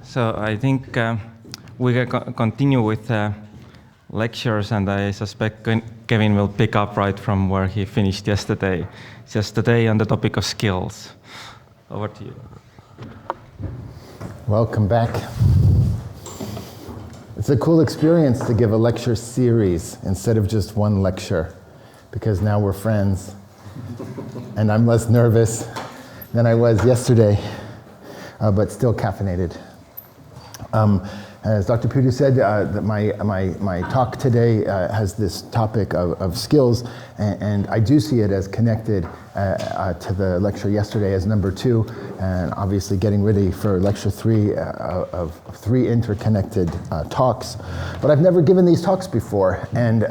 So I think we can continue with lectures, and I suspect Kevin will pick up right from where he finished yesterday. Yesterday on the topic of skills. Over to you. Welcome back. It's a cool experience to give a lecture series instead of just one lecture, because now we're friends, and I'm less nervous than I was yesterday, but still caffeinated. As Dr. Pudu said, that my talk today has this topic of skills, and I do see it as connected to the lecture yesterday as number 2, and obviously getting ready for lecture 3 of 3 interconnected talks. But I've never given these talks before, and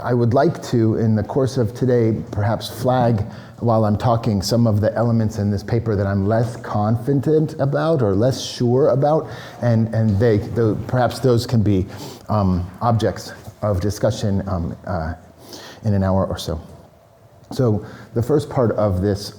I would like to, in the course of today, perhaps flag while I'm talking some of the elements in this paper that I'm less confident about or less sure about, and perhaps those can be objects of discussion in an hour or so. So the first part of this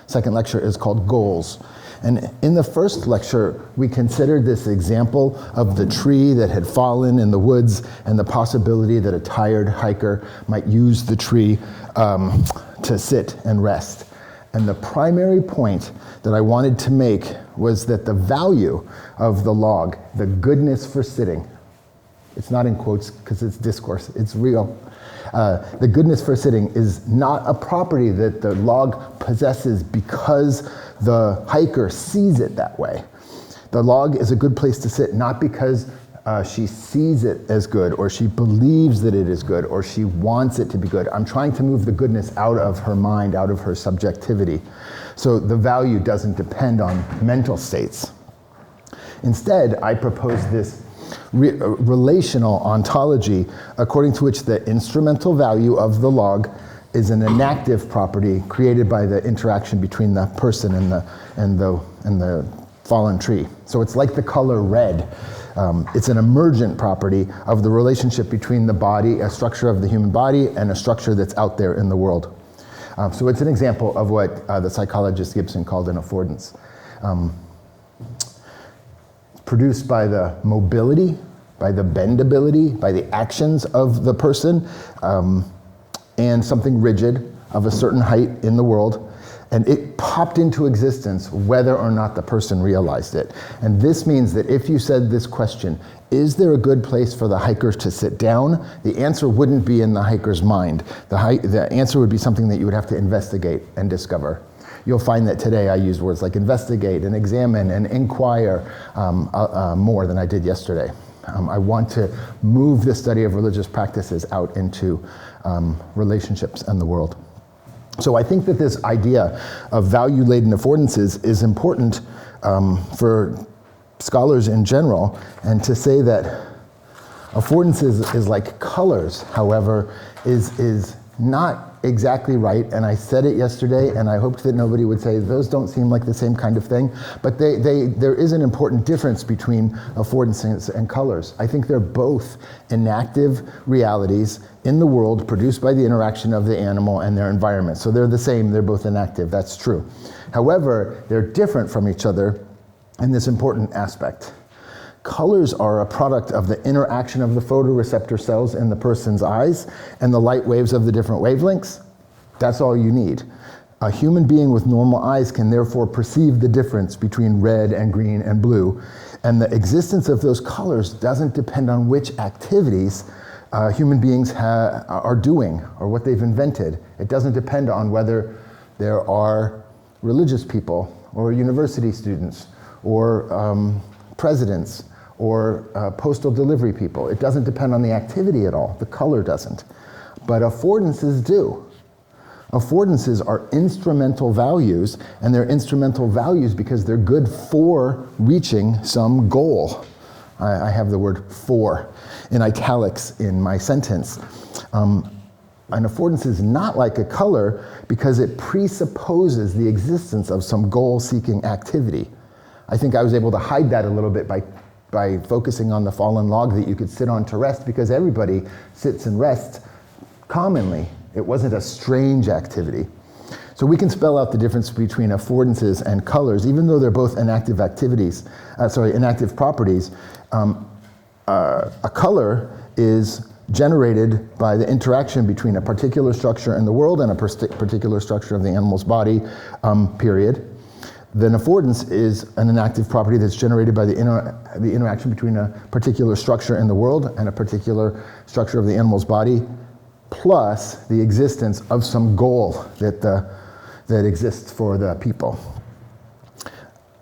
second lecture is called Goals. And in the first lecture, we considered this example of the tree that had fallen in the woods and the possibility that a tired hiker might use the tree to sit and rest. And the primary point that I wanted to make was that the value of the log, the goodness for sitting, it's not in quotes because it's discourse, it's real. The goodness for sitting is not a property that the log possesses because the hiker sees it that way. The log is a good place to sit not because she sees it as good, or she believes that it is good, or she wants it to be good. I'm trying to move the goodness out of her mind, out of her subjectivity. So the value doesn't depend on mental states. Instead, I propose this relational ontology according to which the instrumental value of the log is an enactive property created by the interaction between the person and the fallen tree. So it's like the color red. It's an emergent property of the relationship between the body, a structure of the human body, and a structure that's out there in the world. So it's an example of what the psychologist Gibson called an affordance. Produced by the mobility, by the bendability, by the actions of the person, and something rigid of a certain height in the world. And it popped into existence whether or not the person realized it. And this means that if you said this question, is there a good place for the hiker to sit down? The answer wouldn't be in the hiker's mind. The answer would be something that you would have to investigate and discover. You'll find that today I use words like investigate and examine and inquire more than I did yesterday. I want to move the study of religious practices out into relationships and the world. So I think that this idea of value-laden affordances is important for scholars in general, and to say that affordances is like colors, however, is not exactly right, and I said it yesterday, and I hoped that nobody would say those don't seem like the same kind of thing, but there is an important difference between affordances and colors. I think they're both inactive realities in the world produced by the interaction of the animal and their environment. So they're the same, they're both inactive, that's true. However, they're different from each other in this important aspect. Colors are a product of the interaction of the photoreceptor cells in the person's eyes and the light waves of the different wavelengths. That's all you need. A human being with normal eyes can therefore perceive the difference between red and green and blue. And the existence of those colors doesn't depend on which activities human beings are doing or what they've invented. It doesn't depend on whether there are religious people or university students or presidents or postal delivery people. It doesn't depend on the activity at all. The color doesn't. But affordances do. Affordances are instrumental values, and they're instrumental values because they're good for reaching some goal. I have the word "for" in italics in my sentence. An affordance is not like a color because it presupposes the existence of some goal-seeking activity. I think I was able to hide that a little bit by focusing on the fallen log that you could sit on to rest, because everybody sits and rests commonly. It wasn't a strange activity. So we can spell out the difference between affordances and colors, even though they're both inactive inactive properties. A color is generated by the interaction between a particular structure in the world and a particular structure of the animal's body, period. Then affordance is an inactive property that's generated by the interaction between a particular structure in the world and a particular structure of the animal's body, plus the existence of some goal that exists for the people.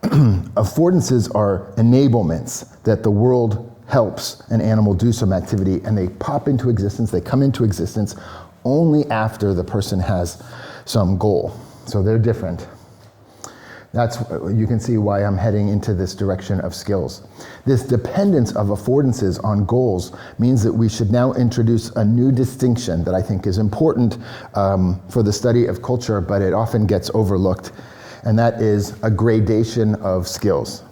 Affordances are enablements that the world helps an animal do some activity, and they pop into existence, they come into existence only after the person has some goal. So they're different. You can see why I'm heading into this direction of skills. This dependence of affordances on goals means that we should now introduce a new distinction that I think is important for the study of culture, but it often gets overlooked, and that is a gradation of skills.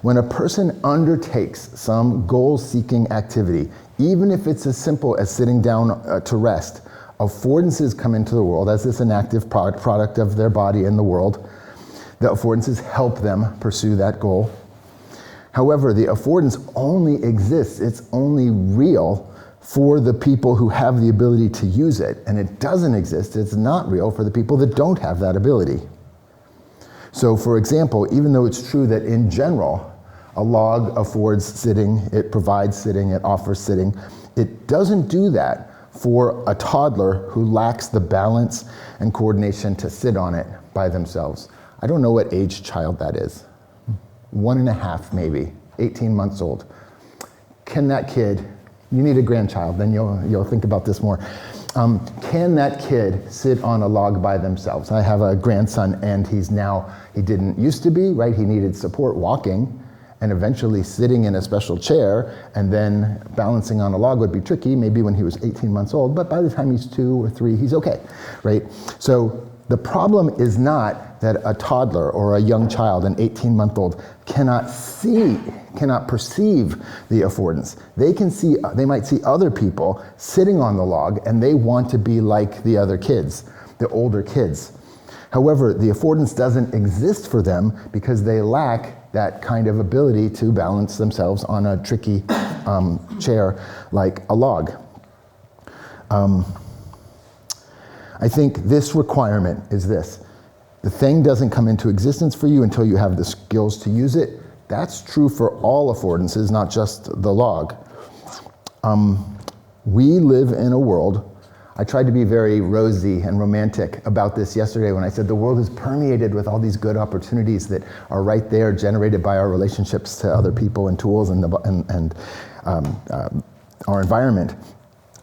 When a person undertakes some goal-seeking activity, even if it's as simple as sitting down to rest, affordances come into the world as this inactive product of their body in the world. The affordances help them pursue that goal. However, the affordance only exists, it's only real for the people who have the ability to use it, and it doesn't exist, it's not real for the people that don't have that ability. So for example, even though it's true that in general, a log affords sitting, it provides sitting, it offers sitting, it doesn't do that for a toddler who lacks the balance and coordination to sit on it by themselves. I don't know what age child that is. 1.5 maybe, 18 months old. Can that kid, you need a grandchild, then you'll think about this more. Can that kid sit on a log by themselves? I have a grandson, and he didn't used to be, right? He needed support walking, and eventually sitting in a special chair and then balancing on a log would be tricky, maybe when he was 18 months old, but by the time he's 2 or 3, he's okay, right? So the problem is not that a toddler or a young child, an 18-month-old, cannot perceive the affordance. They might see other people sitting on the log, and they want to be like the other kids, the older kids. However, the affordance doesn't exist for them because they lack that kind of ability to balance themselves on a tricky chair like a log. I think this requirement is this. The thing doesn't come into existence for you until you have the skills to use it. That's true for all affordances, not just the log. We live in a world, I tried to be very rosy and romantic about this yesterday when I said the world is permeated with all these good opportunities that are right there, generated by our relationships to other people and tools and our environment.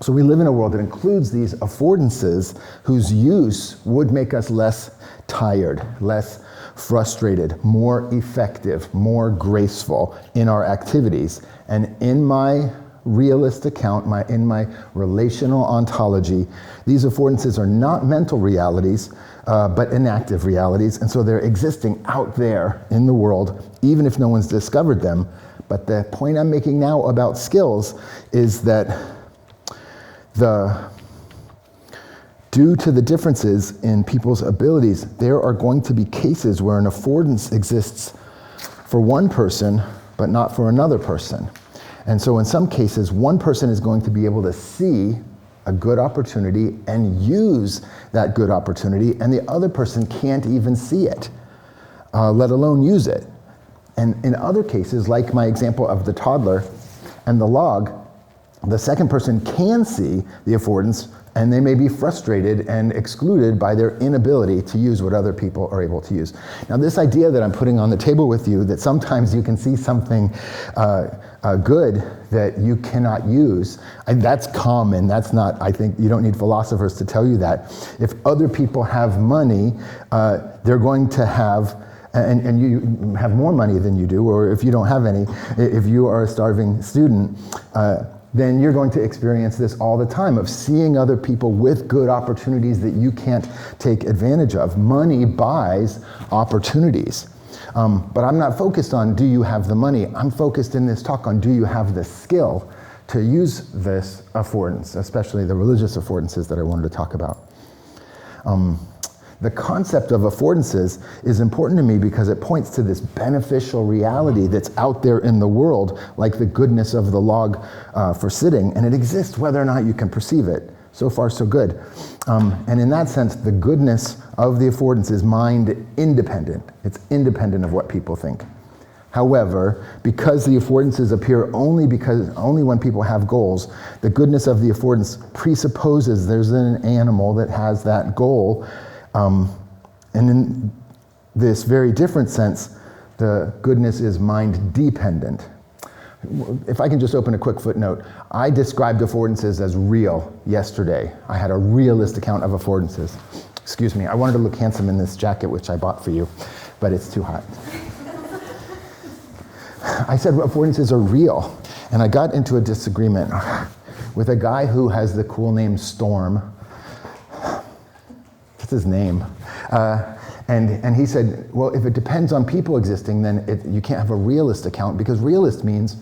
So we live in a world that includes these affordances whose use would make us less tired, less frustrated, more effective, more graceful in our activities. And in my realist account, in my relational ontology, these affordances are not mental realities, but inactive realities, and so they're existing out there in the world, even if no one's discovered them. But the point I'm making now about skills is that due to the differences in people's abilities, there are going to be cases where an affordance exists for one person, but not for another person. And so in some cases, one person is going to be able to see a good opportunity and use that good opportunity, and the other person can't even see it, let alone use it. And in other cases, like my example of the toddler and the log, the second person can see the affordance, and they may be frustrated and excluded by their inability to use what other people are able to use. Now, this idea that I'm putting on the table with you, that sometimes you can see something good that you cannot use, and that's common. That's not, I think you don't need philosophers to tell you that. If other people have money, they're going to have, and you have more money than you do, or if you don't have any, if you are a starving student, then you're going to experience this all the time, of seeing other people with good opportunities that you can't take advantage of. Money buys opportunities. But I'm not focused on, do you have the money? I'm focused in this talk on, do you have the skill to use this affordance, especially the religious affordances that I wanted to talk about. The concept of affordances is important to me because it points to this beneficial reality that's out there in the world, like the goodness of the log for sitting, and it exists whether or not you can perceive it. So far, so good. And in that sense, the goodness of the affordance is mind independent. It's independent of what people think. However, because the affordances appear only when people have goals, the goodness of the affordance presupposes there's an animal that has that goal. And in this very different sense, the goodness is mind dependent. If I can just open a quick footnote, I described affordances as real yesterday. I had a realist account of affordances. Excuse me, I wanted to look handsome in this jacket, which I bought for you, but it's too hot. I said affordances are real, and I got into a disagreement with a guy who has the cool name Storm. That's his name. And he said, well, if it depends on people existing, then you can't have a realist account, because realist means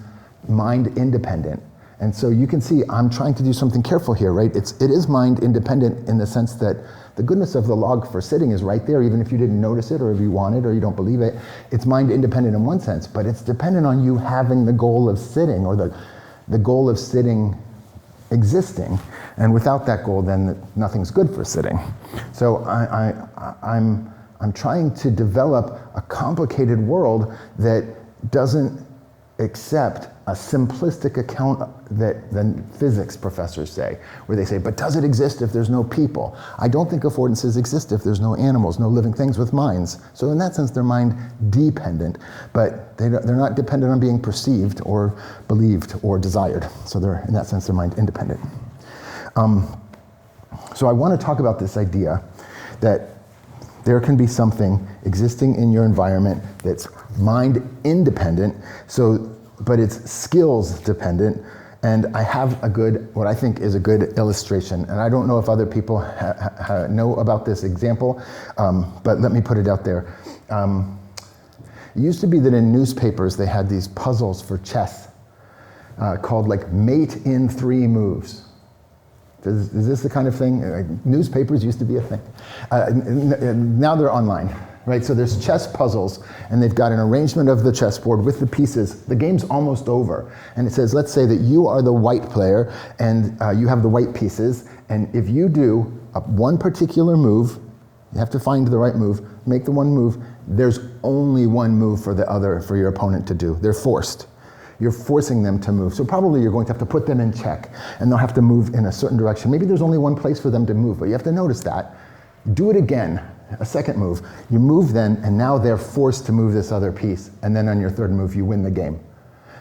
mind independent. And so you can see I'm trying to do something careful here, right? It is mind independent in the sense that the goodness of the log for sitting is right there, even if you didn't notice it, or if you want it, or you don't believe it. It's mind independent in one sense, but it's dependent on you having the goal of sitting, or the goal of sitting existing. And without that goal, then nothing's good for sitting. So I'm trying to develop a complicated world that doesn't accept a simplistic account that the physics professors say, where they say, but does it exist if there's no people? I don't think affordances exist if there's no animals, no living things with minds. So in that sense, they're mind dependent, but they're not dependent on being perceived or believed or desired. So in that sense, they're mind independent. So I want to talk about this idea that there can be something existing in your environment that's mind independent, but it's skills dependent. And I have what I think is a good illustration. And I don't know if other people know about this example, but let me put it out there. It used to be that in newspapers they had these puzzles for chess called like mate in 3 moves. Is this the kind of thing? Newspapers used to be a thing. Now they're online, right? So there's chess puzzles, and they've got an arrangement of the chessboard with the pieces. The game's almost over. And it says, let's say that you are the white player, and you have the white pieces, and if you do one particular move, you have to find the right move, make the one move, there's only one move for your opponent to do. They're forced. You're forcing them to move. So probably you're going to have to put them in check, and they'll have to move in a certain direction. Maybe there's only one place for them to move, but you have to notice that. Do it again, a second move. You move then, and now they're forced to move this other piece, and then on your third move, you win the game.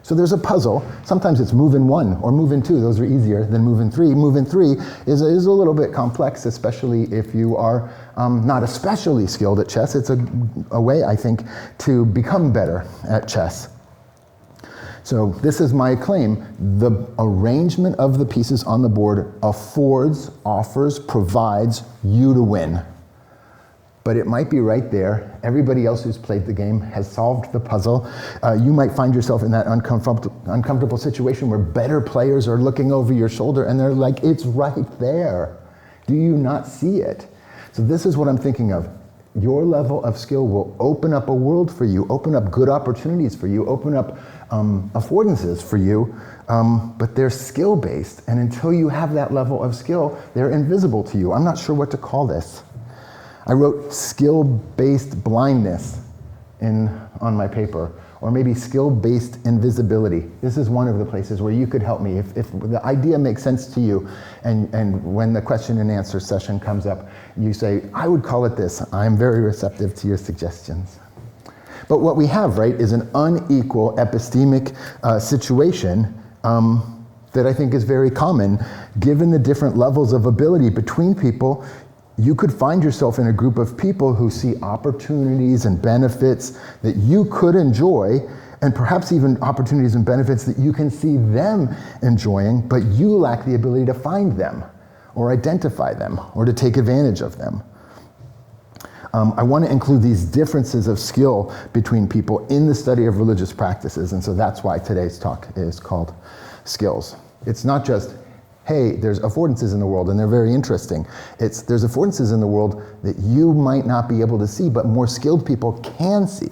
So there's a puzzle. Sometimes it's move in 1 or move in 2. Those are easier than move in 3. Move in 3 is a little bit complex, especially if you are not especially skilled at chess. It's a way, I think, to become better at chess. So this is my claim. The arrangement of the pieces on the board offers, provides you to win. But it might be right there. Everybody else who's played the game has solved the puzzle. You might find yourself in that uncomfortable situation where better players are looking over your shoulder and they're like, it's right there. Do you not see it? So this is what I'm thinking of. Your level of skill will open up a world for you, open up good opportunities for you, open up affordances for you, but they're skill-based, and until you have that level of skill, they're invisible to you. I'm not sure what to call this. I wrote skill-based blindness on my paper, or maybe skill-based invisibility. This is one of the places where you could help me. If the idea makes sense to you, and when the question and answer session comes up, you say, I would call it this. I'm very receptive to your suggestions. But what we have, right, is an unequal epistemic situation that I think is very common. Given the different levels of ability between people, you could find yourself in a group of people who see opportunities and benefits that you could enjoy, and perhaps even opportunities and benefits that you can see them enjoying, but you lack the ability to find them, or identify them, or to take advantage of them. I want to include these differences of skill between people in the study of religious practices, and so that's why today's talk is called Skills. It's not just, hey, there's affordances in the world, and they're very interesting. There's affordances in the world that you might not be able to see, but more skilled people can see.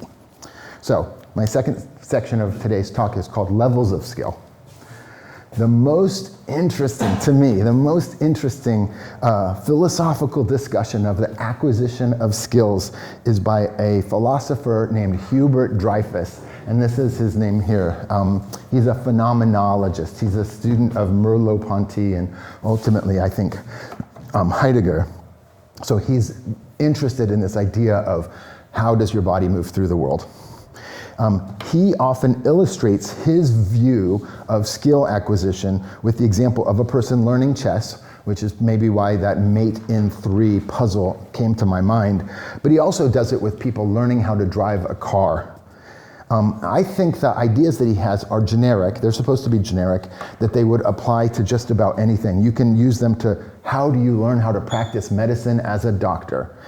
So, my second section of today's talk is called Levels of Skill. The most interesting, to me, the most interesting philosophical discussion of the acquisition of skills is by a philosopher named Hubert Dreyfus, and this is his name here. He's a phenomenologist. He's a student of Merleau-Ponty and ultimately, I think, Heidegger. So he's interested in this idea of how does your body move through the world. He often illustrates his view of skill acquisition with the example of a person learning chess, which is maybe why that mate in 3 puzzle came to my mind. But he also does it with people learning how to drive a car. I think the ideas that he has are generic. They're supposed to be generic, that they would apply to just about anything. You can use them to, how do you learn how to practice medicine as a doctor?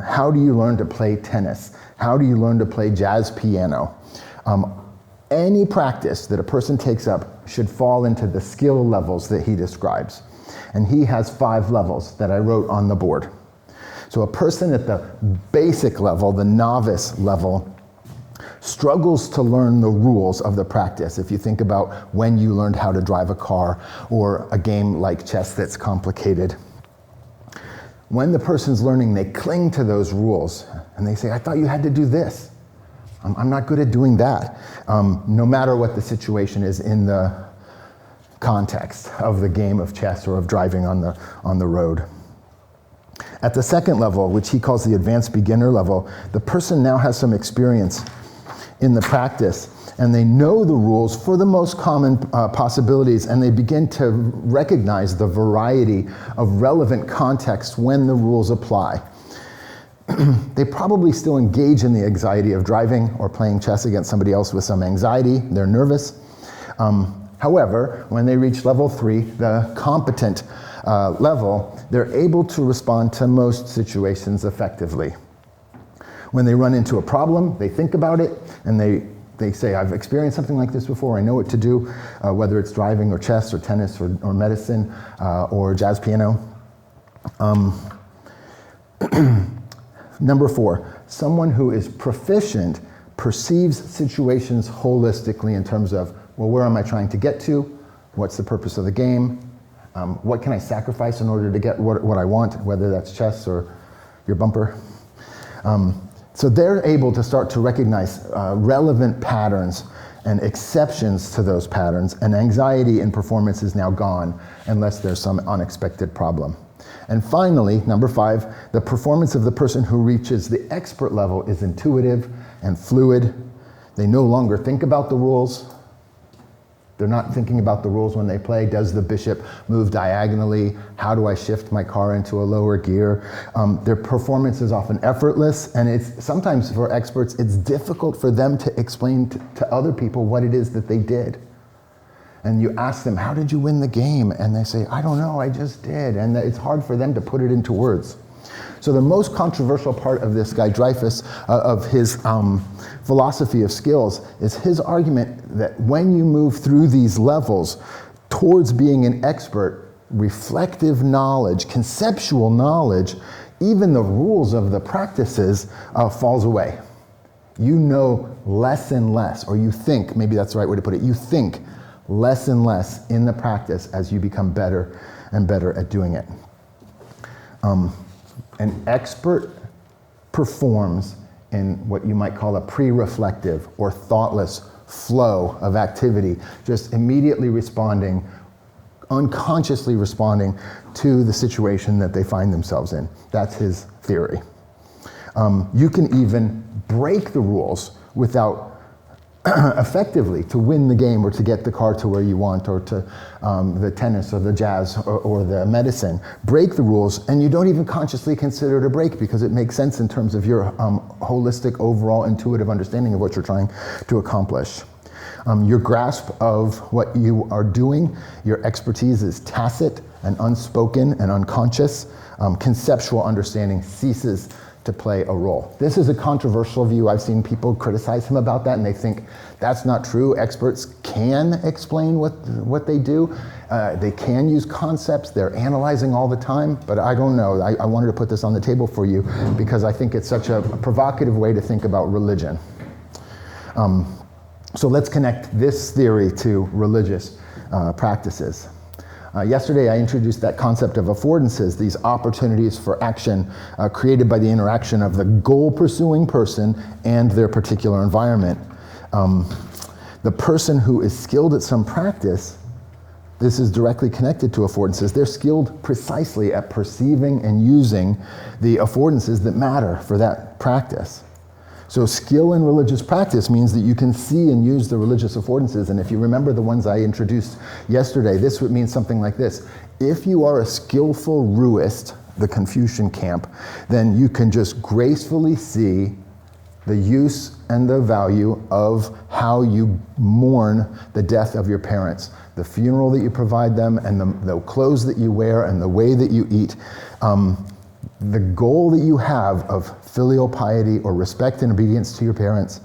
How do you learn to play tennis? How do you learn to play jazz piano? Any practice that a person takes up should fall into the skill levels that he describes. And he has 5 levels that I wrote on the board. So a person at the basic level, the novice level, struggles to learn the rules of the practice. If you think about when you learned how to drive a car or a game like chess that's complicated. When the person's learning, they cling to those rules and they say, I thought you had to do this. I'm not good at doing that. No matter what the situation is in the context of the game of chess or of driving on the road. At the second level, which he calls the advanced beginner level, the person now has some experience in the practice, and they know the rules for the most common possibilities, and they begin to recognize the variety of relevant contexts when the rules apply. They probably still engage in the anxiety of driving or playing chess against somebody else with some anxiety. They're nervous. However, when they reach level 3, the competent level, they're able to respond to most situations effectively. When they run into a problem, they think about it, and they say, I've experienced something like this before, I know what to do, whether it's driving or chess or tennis or medicine or jazz piano. Number 4, someone who is proficient perceives situations holistically in terms of, well, where am I trying to get to? What's the purpose of the game? What can I sacrifice in order to get what I want, whether that's chess or your bumper? So they're able to start to recognize relevant patterns and exceptions to those patterns, and anxiety in performance is now gone unless there's some unexpected problem. And finally, number 5, the performance of the person who reaches the expert level is intuitive and fluid. They no longer think about the rules. They're not thinking about the rules when they play. Does the bishop move diagonally? How do I shift my car into a lower gear? Their performance is often effortless, and it's sometimes for experts, it's difficult for them to explain to other people what it is that they did. And you ask them, how did you win the game? And they say, I don't know, I just did. And it's hard for them to put it into words. So the most controversial part of this guy Dreyfus, of his philosophy of skills, is his argument that when you move through these levels towards being an expert, reflective knowledge, conceptual knowledge, even the rules of the practices falls away. You know less and less, or you think, maybe that's the right way to put it, you think less and less in the practice as you become better and better at doing it. An expert performs in what you might call a pre-reflective or thoughtless flow of activity, just immediately responding, unconsciously responding to the situation that they find themselves in. That's his theory. You can even break the rules without effectively to win the game or to get the car to where you want, or to the tennis or the jazz or the medicine. Break the rules, and you don't even consciously consider it a break because it makes sense in terms of your holistic, overall, intuitive understanding of what you're trying to accomplish. Your grasp of what you are doing, your expertise is tacit and unspoken and unconscious. Conceptual understanding ceases to play a role. This is a controversial view. I've seen people criticize him about that, and they think that's not true. Experts can explain what they do. They can use concepts. They're analyzing all the time, but I don't know. I wanted to put this on the table for you because I think it's such a provocative way to think about religion. So let's connect this theory to religious practices. Yesterday I introduced that concept of affordances, these opportunities for action created by the interaction of the goal-pursuing person and their particular environment. The person who is skilled at some practice, this is directly connected to affordances. They're skilled precisely at perceiving and using the affordances that matter for that practice. So skill in religious practice means that you can see and use the religious affordances. And if you remember the ones I introduced yesterday, this would mean something like this. If you are a skillful ruist, the Confucian camp, then you can just gracefully see the use and the value of how you mourn the death of your parents, the funeral that you provide them, and the clothes that you wear, and the way that you eat. The goal that you have of filial piety or respect and obedience to your parents,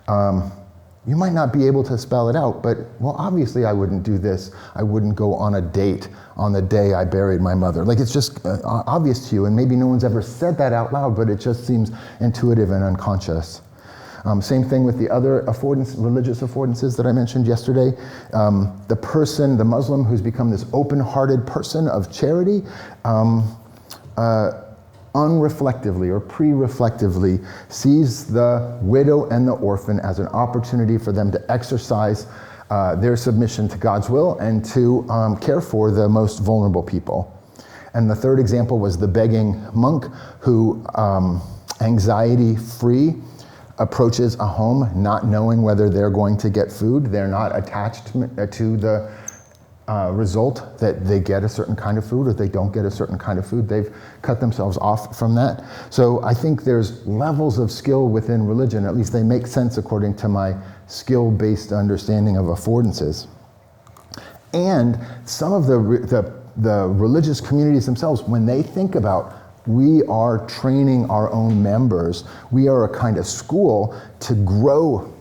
you might not be able to spell it out, but, well, obviously I wouldn't do this. I wouldn't go on a date on the day I buried my mother. Like, it's just obvious to you, and maybe no one's ever said that out loud, but it just seems intuitive and unconscious. Same thing with the other religious affordances that I mentioned yesterday. The Muslim who's become this open-hearted person of charity, unreflectively or pre-reflectively sees the widow and the orphan as an opportunity for them to exercise their submission to God's will and to care for the most vulnerable people. And the third example was the begging monk who, anxiety-free, approaches a home not knowing whether they're going to get food. They're not attached to the result that they get a certain kind of food or they don't get a certain kind of food. They've cut themselves off from that. So I think there's levels of skill within religion, at least they make sense according to my skill-based understanding of affordances. And some of the religious communities themselves, when they think about we are training our own members, we are a kind of school to grow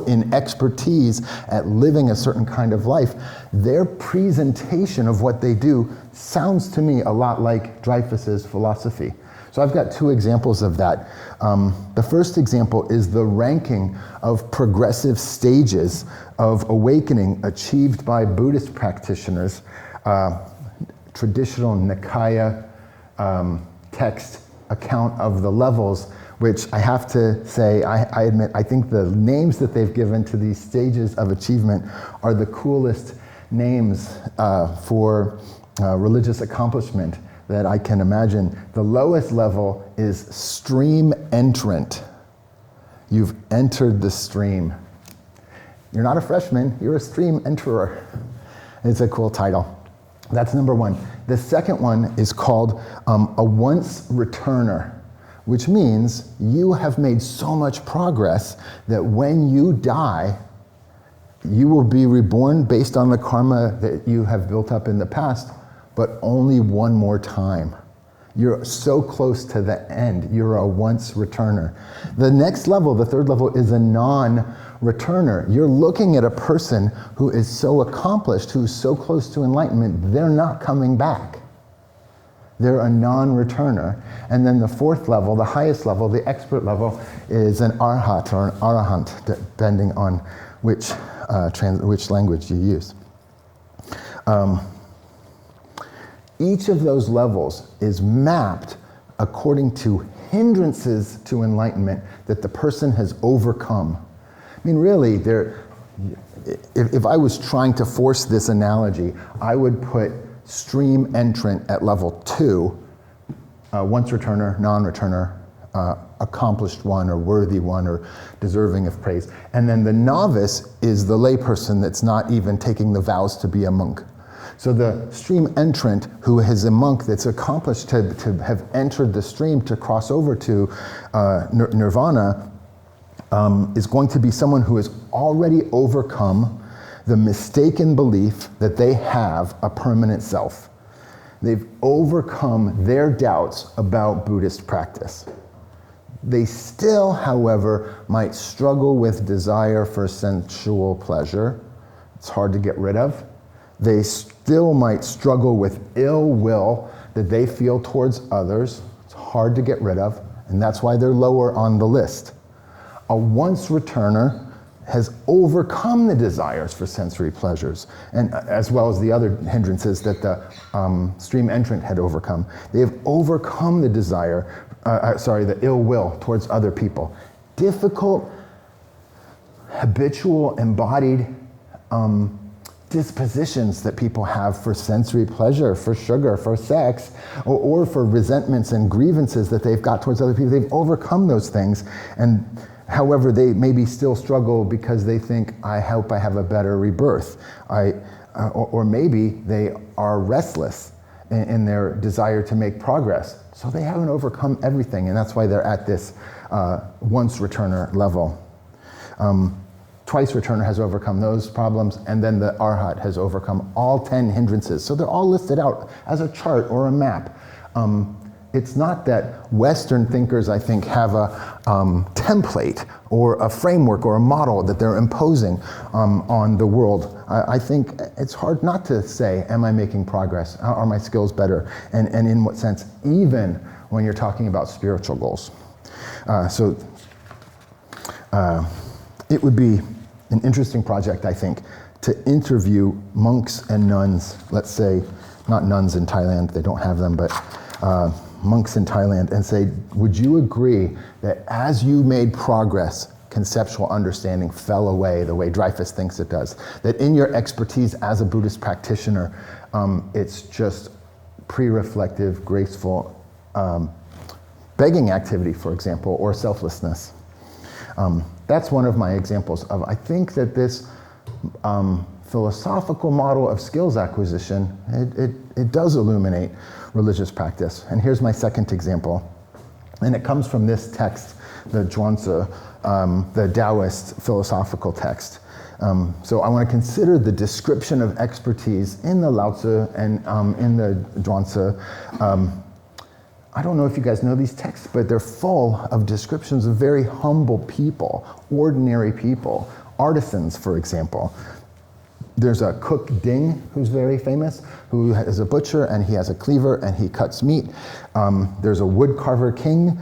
in expertise at living a certain kind of life, their presentation of what they do sounds to me a lot like Dreyfus's philosophy. So I've got two examples of that. The first example is the ranking of progressive stages of awakening achieved by Buddhist practitioners, traditional Nikaya text account of the levels, which I have to say, I admit, I think the names that they've given to these stages of achievement are the coolest names for religious accomplishment that I can imagine. The lowest level is stream entrant. You've entered the stream. You're not a freshman, you're a stream enterer. It's a cool title. That's number one. The second one is called a once returner, which means you have made so much progress that when you die, you will be reborn based on the karma that you have built up in the past, but only one more time. You're so close to the end. You're a once returner. The next level, the third level, is a non-returner. You're looking at a person who is so accomplished, who's so close to enlightenment, they're not coming back. They're a non-returner. And then the fourth level, the highest level, the expert level, is an arhat or an arahant, depending on which language you use. Each of those levels is mapped according to hindrances to enlightenment that the person has overcome. I mean, really, if I was trying to force this analogy, I would put stream entrant at level 2, once returner, non-returner, accomplished one or worthy one or deserving of praise. And then the novice is the layperson that's not even taking the vows to be a monk. So the stream entrant, who is a monk that's accomplished to have entered the stream to cross over to nirvana, is going to be someone who has already overcome the mistaken belief that they have a permanent self. They've overcome their doubts about Buddhist practice. They still, however, might struggle with desire for sensual pleasure. It's hard to get rid of. They still might struggle with ill will that they feel towards others. It's hard to get rid of, and that's why they're lower on the list. A once returner has overcome the desires for sensory pleasures, and as well as the other hindrances that the stream entrant had overcome. They have overcome the the ill will towards other people. Difficult, habitual, embodied dispositions that people have for sensory pleasure, for sugar, for sex, or for resentments and grievances that they've got towards other people. They've overcome those things, and however, they maybe still struggle because they think, I hope I have a better rebirth. Or maybe they are restless in their desire to make progress. So they haven't overcome everything, and that's why they're at this once returner level. Twice returner has overcome those problems, and then the Arhat has overcome all 10 hindrances. So they're all listed out as a chart or a map. It's not that Western thinkers, I think, have a template or a framework or a model that they're imposing on the world. I think it's hard not to say, am I making progress? Are my skills better? And in what sense? Even when you're talking about spiritual goals. It would be an interesting project, I think, to interview monks and nuns, let's say, not nuns in Thailand, they don't have them, but monks in Thailand, and say, would you agree that as you made progress, conceptual understanding fell away the way Dreyfus thinks it does? That in your expertise as a Buddhist practitioner, it's just pre-reflective, graceful begging activity, for example, or selflessness. That's one of my examples of, I think that this philosophical model of skills acquisition, it does illuminate religious practice. And here's my second example. And it comes from this text, the Zhuangzi, the Taoist philosophical text. So I want to consider the description of expertise in the Lao Tzu and in the Zhuangzi. I don't know if you guys know these texts, but they're full of descriptions of very humble people, ordinary people, artisans, for example. There's a cook Ding who's very famous, who is a butcher, and he has a cleaver and he cuts meat. There's a woodcarver king,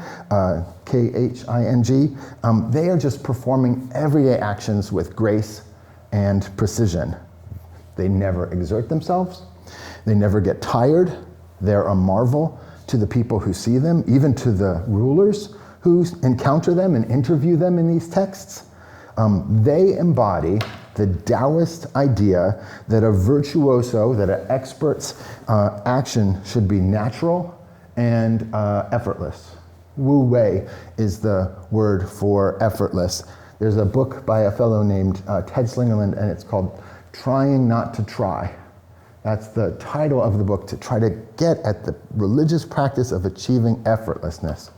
K-H-I-N-G. They are just performing everyday actions with grace and precision. They never exert themselves. They never get tired. They're a marvel to the people who see them, even to the rulers who encounter them and interview them in these texts. They embody the Taoist idea that a virtuoso, that an expert's action should be natural and effortless. Wu Wei is the word for effortless. There's a book by a fellow named Ted Slingerland, and it's called Trying Not to Try. That's the title of the book, to try to get at the religious practice of achieving effortlessness.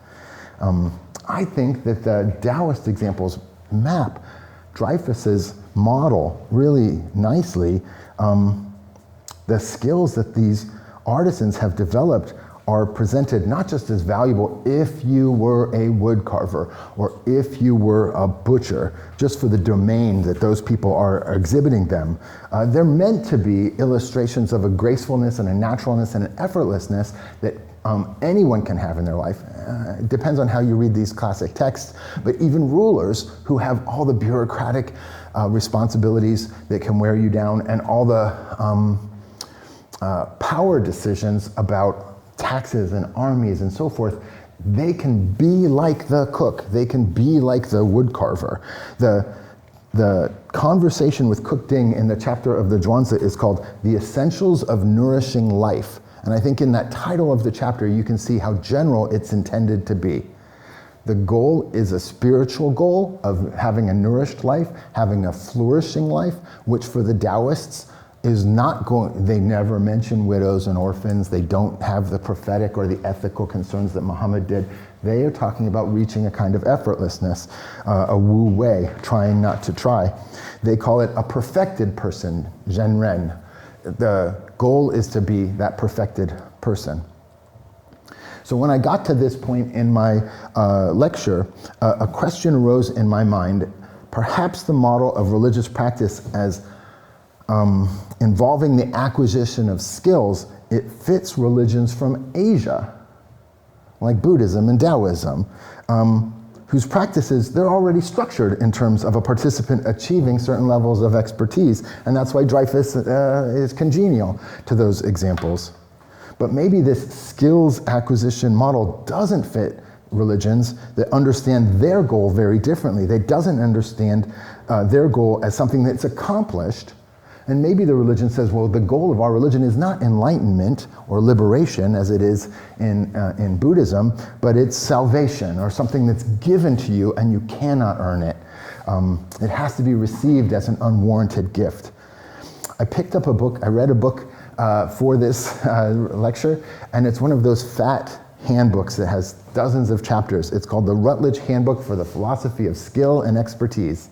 I think that the Taoist examples map Dreyfus's model really nicely. The skills that these artisans have developed are presented not just as valuable if you were a woodcarver or if you were a butcher, just for the domain that those people are exhibiting them. They're meant to be illustrations of a gracefulness and a naturalness and an effortlessness that anyone can have in their life. It depends on how you read these classic texts, but even rulers who have all the bureaucratic responsibilities that can wear you down and all the power decisions about taxes and armies and so forth, they can be like the cook, they can be like the woodcarver. The conversation with Cook Ding in the chapter of the Zhuangzi is called The Essentials of Nourishing Life. And I think in that title of the chapter, you can see how general it's intended to be. The goal is a spiritual goal of having a nourished life, having a flourishing life, which for the Taoists is not going, they never mention widows and orphans. They don't have the prophetic or the ethical concerns that Muhammad did. They are talking about reaching a kind of effortlessness, a Wu Wei, trying not to try. They call it a perfected person, Zhen Ren. The goal is to be that perfected person. So when I got to this point in my lecture, a question arose in my mind. Perhaps the model of religious practice as involving the acquisition of skills, it fits religions from Asia, like Buddhism and Taoism, whose practices, they're already structured in terms of a participant achieving certain levels of expertise, and that's why Dreyfus is congenial to those examples. But maybe this skills acquisition model doesn't fit religions that understand their goal very differently. They doesn't understand their goal as something that's accomplished. And maybe the religion says, well, the goal of our religion is not enlightenment or liberation as it is in Buddhism, but it's salvation or something that's given to you and you cannot earn it. It has to be received as an unwarranted gift. I picked up a book, I read a book for this lecture, and it's one of those fat handbooks that has dozens of chapters. It's called the Rutledge Handbook for the Philosophy of Skill and Expertise.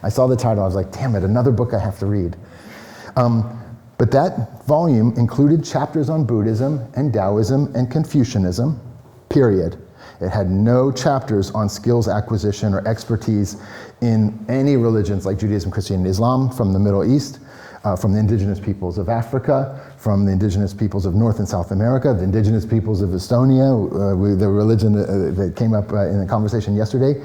I saw the title, I was like, damn it, another book I have to read. But that volume included chapters on Buddhism and Taoism and Confucianism, period. It had no chapters on skills acquisition or expertise in any religions like Judaism, Christianity, and Islam from the Middle East, from the indigenous peoples of Africa, from the indigenous peoples of North and South America, the indigenous peoples of Estonia, the religion that came up in the conversation yesterday.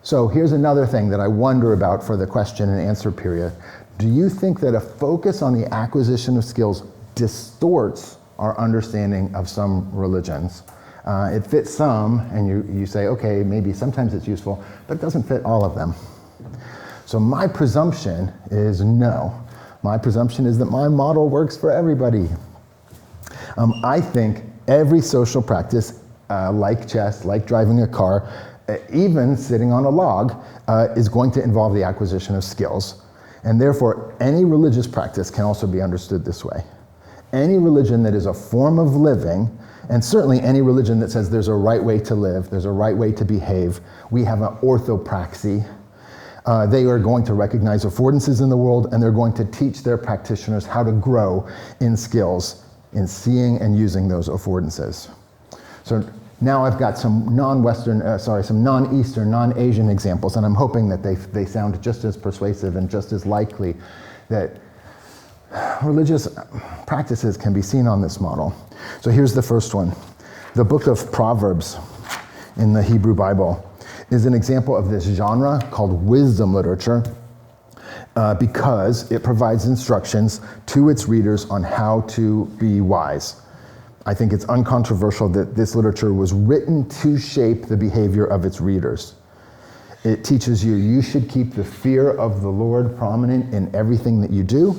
So here's another thing that I wonder about for the question and answer period. Do you think that a focus on the acquisition of skills distorts our understanding of some religions? It fits some, and you say, okay, maybe sometimes it's useful, but it doesn't fit all of them. So my presumption is no. My presumption is that my model works for everybody. I think every social practice, like chess, like driving a car, even sitting on a log, is going to involve the acquisition of skills. And therefore, any religious practice can also be understood this way. Any religion that is a form of living, and certainly any religion that says there's a right way to live, there's a right way to behave, we have an orthopraxy. They are going to recognize affordances in the world, and they're going to teach their practitioners how to grow in skills, in seeing and using those affordances. So now I've got some some non-Eastern, non-Asian examples, and I'm hoping that they sound just as persuasive and just as likely that religious practices can be seen on this model. So here's the first one. The book of Proverbs in the Hebrew Bible is an example of this genre called wisdom literature because it provides instructions to its readers on how to be wise. I think it's uncontroversial that this literature was written to shape the behavior of its readers. It teaches you should keep the fear of the Lord prominent in everything that you do.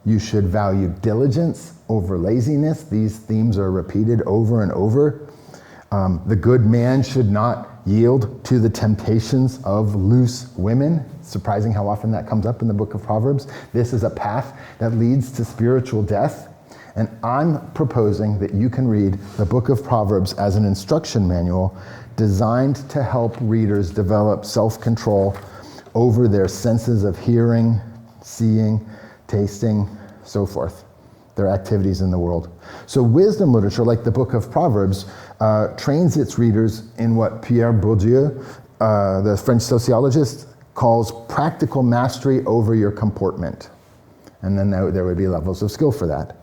You should value diligence over laziness. These themes are repeated over and over. The good man should not yield to the temptations of loose women. Surprising how often that comes up in the book of Proverbs. This is a path that leads to spiritual death. And I'm proposing that you can read the book of Proverbs as an instruction manual designed to help readers develop self-control over their senses of hearing, seeing, tasting, so forth, their activities in the world. So wisdom literature, like the book of Proverbs, trains its readers in what Pierre Bourdieu, the French sociologist, calls practical mastery over your comportment. And then there would be levels of skill for that.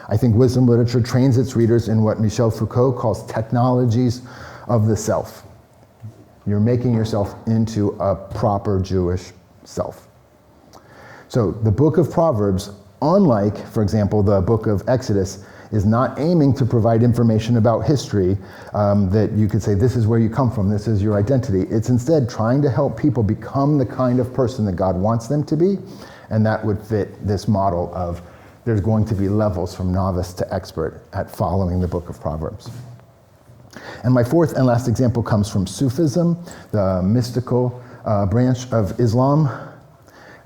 I think wisdom literature trains its readers in what Michel Foucault calls technologies of the self. You're making yourself into a proper Jewish self. So the book of Proverbs, unlike, for example, the book of Exodus, is not aiming to provide information about history that you could say, this is where you come from, this is your identity. It's instead trying to help people become the kind of person that God wants them to be, and that would fit this model of there's going to be levels from novice to expert at following the book of Proverbs. And my fourth and last example comes from Sufism, the mystical branch of Islam.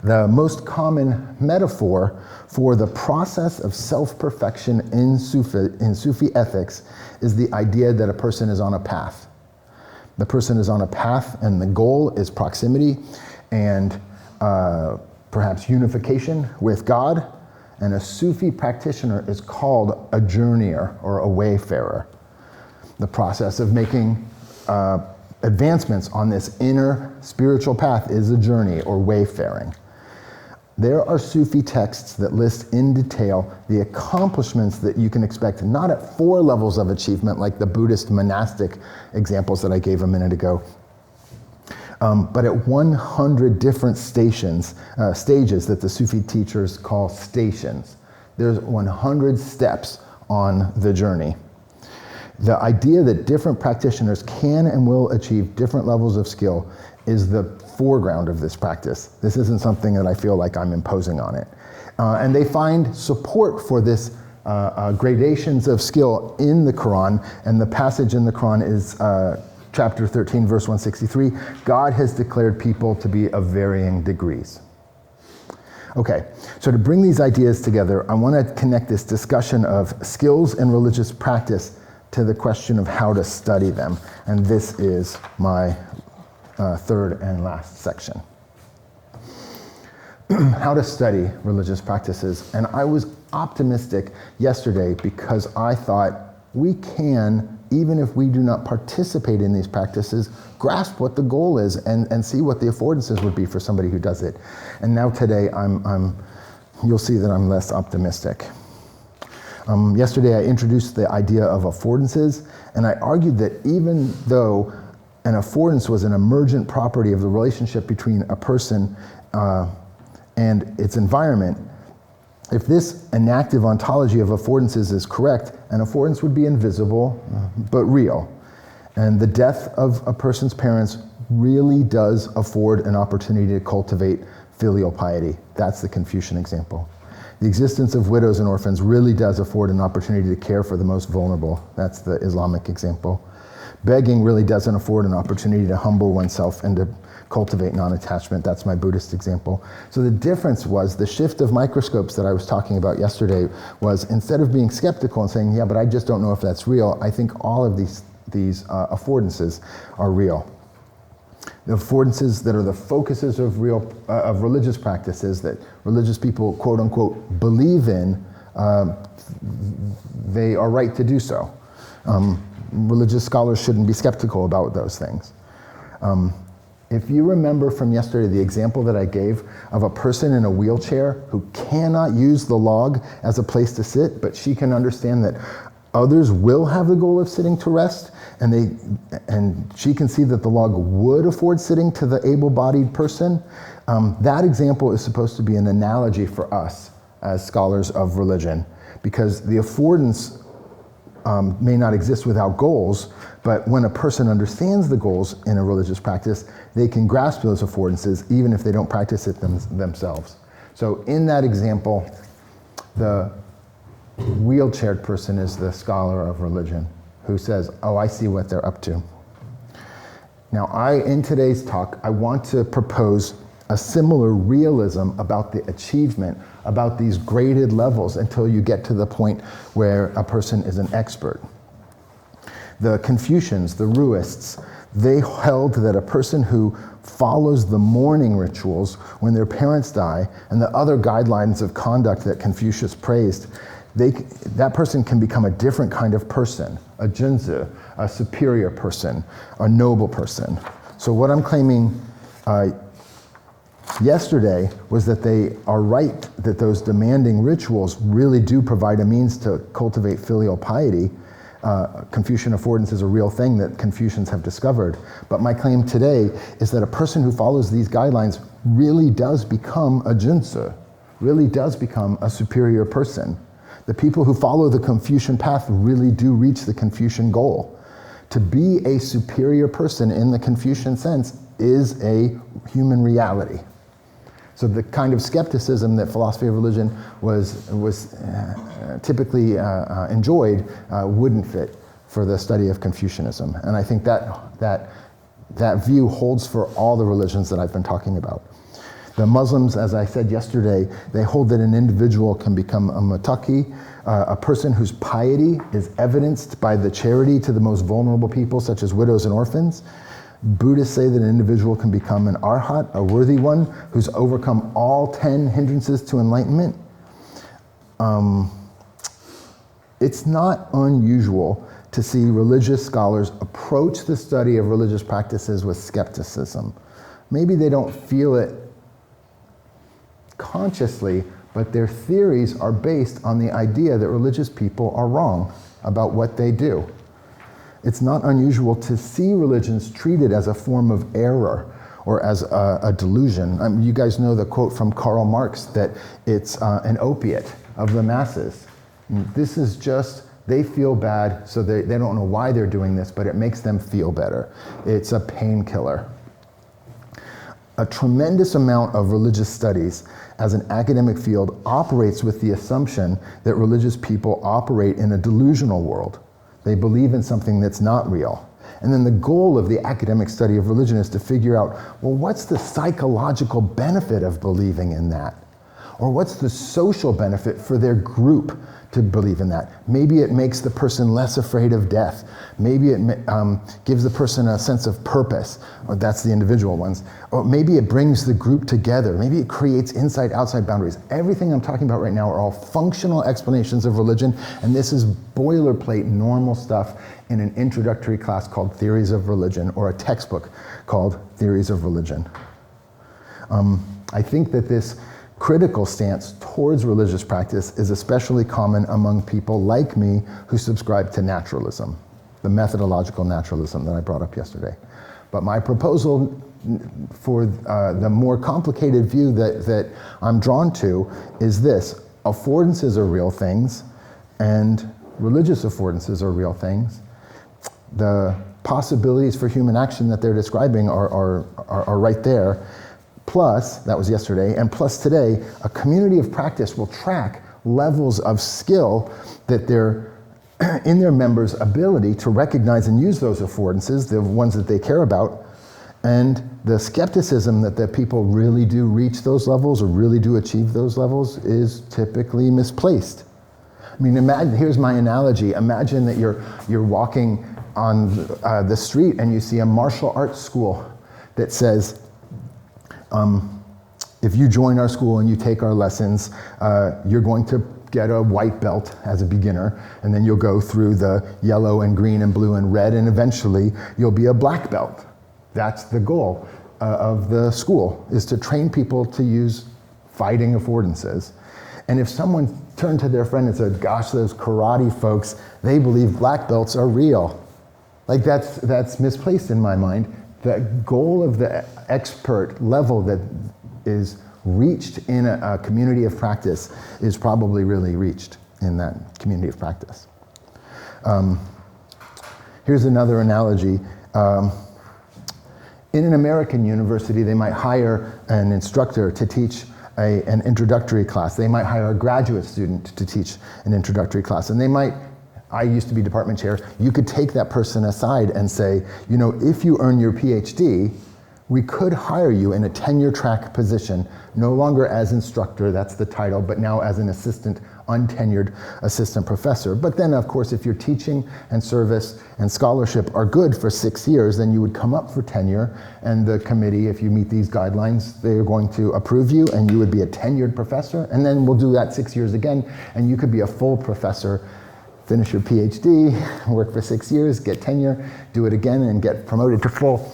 The most common metaphor for the process of self-perfection in Sufi ethics is the idea that a person is on a path. The person is on a path, and the goal is proximity and perhaps unification with God. And a Sufi practitioner is called a journeyer or a wayfarer. The process of making advancements on this inner spiritual path is a journey or wayfaring. There are Sufi texts that list in detail the accomplishments that you can expect, not at 4 levels of achievement like the Buddhist monastic examples that I gave a minute ago, but at 100 different stages that the Sufi teachers call stations. There's 100 steps on the journey. The idea that different practitioners can and will achieve different levels of skill is the foreground of this practice. This isn't something that I feel like I'm imposing on it. And they find support for this gradations of skill in the Quran, and the passage in the Quran is chapter 13, verse 163. God has declared people to be of varying degrees. Okay, so to bring these ideas together, I want to connect this discussion of skills in religious practice to the question of how to study them. And this is my third and last section. How to study religious practices. And I was optimistic yesterday because I thought we can, even if we do not participate in these practices, grasp what the goal is and see what the affordances would be for somebody who does it. And now today, you'll see that I'm less optimistic. Yesterday I introduced the idea of affordances, and I argued that even though an affordance was an emergent property of the relationship between a person and its environment, if this enactive ontology of affordances is correct, an affordance would be invisible but real. And the death of a person's parents really does afford an opportunity to cultivate filial piety. That's the Confucian example. The existence of widows and orphans really does afford an opportunity to care for the most vulnerable. That's the Islamic example. Begging really doesn't afford an opportunity to humble oneself and to cultivate non-attachment. That's my Buddhist example. So the difference was the shift of microscopes that I was talking about yesterday was, instead of being skeptical and saying, yeah, but I just don't know if that's real, I think all of these affordances are real. The affordances that are the focuses of religious practices that religious people, quote unquote, believe in, they are right to do so. Religious scholars shouldn't be skeptical about those things. If you remember from yesterday the example that I gave of a person in a wheelchair who cannot use the log as a place to sit, but she can understand that others will have the goal of sitting to rest, and she can see that the log would afford sitting to the able-bodied person. That example is supposed to be an analogy for us as scholars of religion, because the affordance may not exist without goals, but when a person understands the goals in a religious practice, they can grasp those affordances even if they don't practice it themselves. So in that example, the wheelchaired person is the scholar of religion who says, oh, I see what they're up to. Now, in today's talk, I want to propose a similar realism about the achievement, about these graded levels until you get to the point where a person is an expert. The Confucians, the Ruists, they held that a person who follows the mourning rituals when their parents die and the other guidelines of conduct that Confucius praised, that person can become a different kind of person, a junzi, a superior person, a noble person. So what I'm claiming yesterday was that they are right, that those demanding rituals really do provide a means to cultivate filial piety. Confucian affordance is a real thing that Confucians have discovered. But my claim today is that a person who follows these guidelines really does become a junzi, really does become a superior person. The people who follow the Confucian path really do reach the Confucian goal. To be a superior person in the Confucian sense is a human reality. So the kind of skepticism that philosophy of religion was typically enjoyed wouldn't fit for the study of Confucianism. And I think that view holds for all the religions that I've been talking about. The Muslims, as I said yesterday, they hold that an individual can become a muttaqi, a person whose piety is evidenced by the charity to the most vulnerable people, such as widows and orphans. Buddhists say that an individual can become an arhat, a worthy one, who's overcome all 10 hindrances to enlightenment. it's not unusual to see religious scholars approach the study of religious practices with skepticism. Maybe they don't feel it consciously, but their theories are based on the idea that religious people are wrong about what they do. It's not unusual to see religions treated as a form of error or as a delusion. You guys know the quote from Karl Marx that it's an opiate of the masses. This is just, they feel bad, so they don't know why they're doing this, but it makes them feel better. It's a painkiller. A tremendous amount of religious studies as an academic field operates with the assumption that religious people operate in a delusional world. They believe in something that's not real. And then the goal of the academic study of religion is to figure out, well, what's the psychological benefit of believing in that? Or what's the social benefit for their group to believe in that? Maybe it makes the person less afraid of death. Maybe it gives the person a sense of purpose, or that's the individual ones. Or maybe it brings the group together. Maybe it creates inside-outside boundaries. Everything I'm talking about right now are all functional explanations of religion, and this is boilerplate, normal stuff in an introductory class called Theories of Religion, or a textbook called Theories of Religion. I think that this critical stance towards religious practice is especially common among people like me who subscribe to naturalism, the methodological naturalism that I brought up yesterday. But my proposal for the more complicated view that I'm drawn to is this: affordances are real things, and religious affordances are real things. The possibilities for human action that they're describing are right there. Plus, that was yesterday, and plus today, a community of practice will track levels of skill that they're in their members' ability to recognize and use those affordances, the ones that they care about, and the skepticism that the people really do reach those levels or really do achieve those levels is typically misplaced. I mean, imagine, here's my analogy. Imagine that you're walking on the street and you see a martial arts school that says, if you join our school and you take our lessons, you're going to get a white belt as a beginner, and then you'll go through the yellow and green and blue and red, and eventually you'll be a black belt. That's the goal of the school, is to train people to use fighting affordances. And if someone turned to their friend and said, gosh, those karate folks, they believe black belts are real. Like that's misplaced in my mind. The goal of the expert level that is reached in a community of practice is probably really reached in that community of practice. Here's another analogy. In an American university, they might hire an instructor to teach an introductory class. They might hire a graduate student to teach an introductory class. And they might, I used to be department chair, you could take that person aside and say, you know, if you earn your PhD, we could hire you in a tenure track position, no longer as instructor, that's the title, but now as an assistant, untenured assistant professor. But then, of course, if your teaching and service and scholarship are good for 6 years, then you would come up for tenure, and the committee, if you meet these guidelines, they're going to approve you, and you would be a tenured professor, and then we'll do that 6 years again, and you could be a full professor, finish your PhD, work for 6 years, get tenure, do it again, and get promoted to full.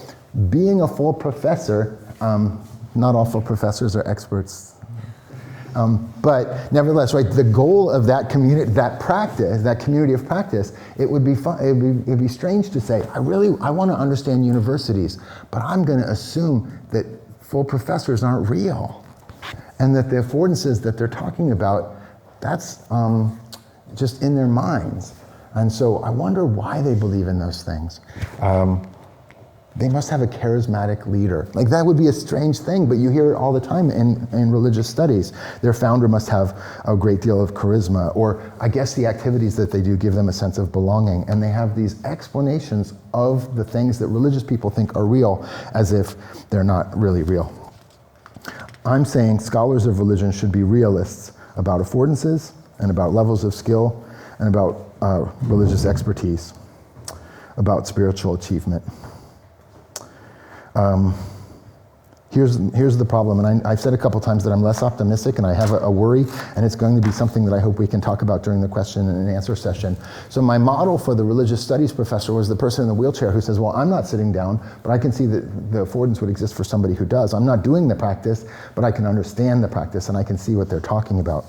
Being a full professor, not all full professors are experts, but nevertheless, right, the goal of that community, that practice, that community of practice, it would be strange to say, I want to understand universities, but I'm going to assume that full professors aren't real, and that the affordances that they're talking about, that's just in their minds. And so I wonder why they believe in those things. They must have a charismatic leader. Like, that would be a strange thing, but you hear it all the time in religious studies. Their founder must have a great deal of charisma, or I guess the activities that they do give them a sense of belonging, and they have these explanations of the things that religious people think are real as if they're not really real. I'm saying scholars of religion should be realists about affordances and about levels of skill and about religious expertise, about spiritual achievement. Here's the problem, and I've said a couple times that I'm less optimistic and I have a worry, and it's going to be something that I hope we can talk about during the question and answer session. So my model for the religious studies professor was the person in the wheelchair who says, well, I'm not sitting down, but I can see that the affordance would exist for somebody who does. I'm not doing the practice, but I can understand the practice and I can see what they're talking about.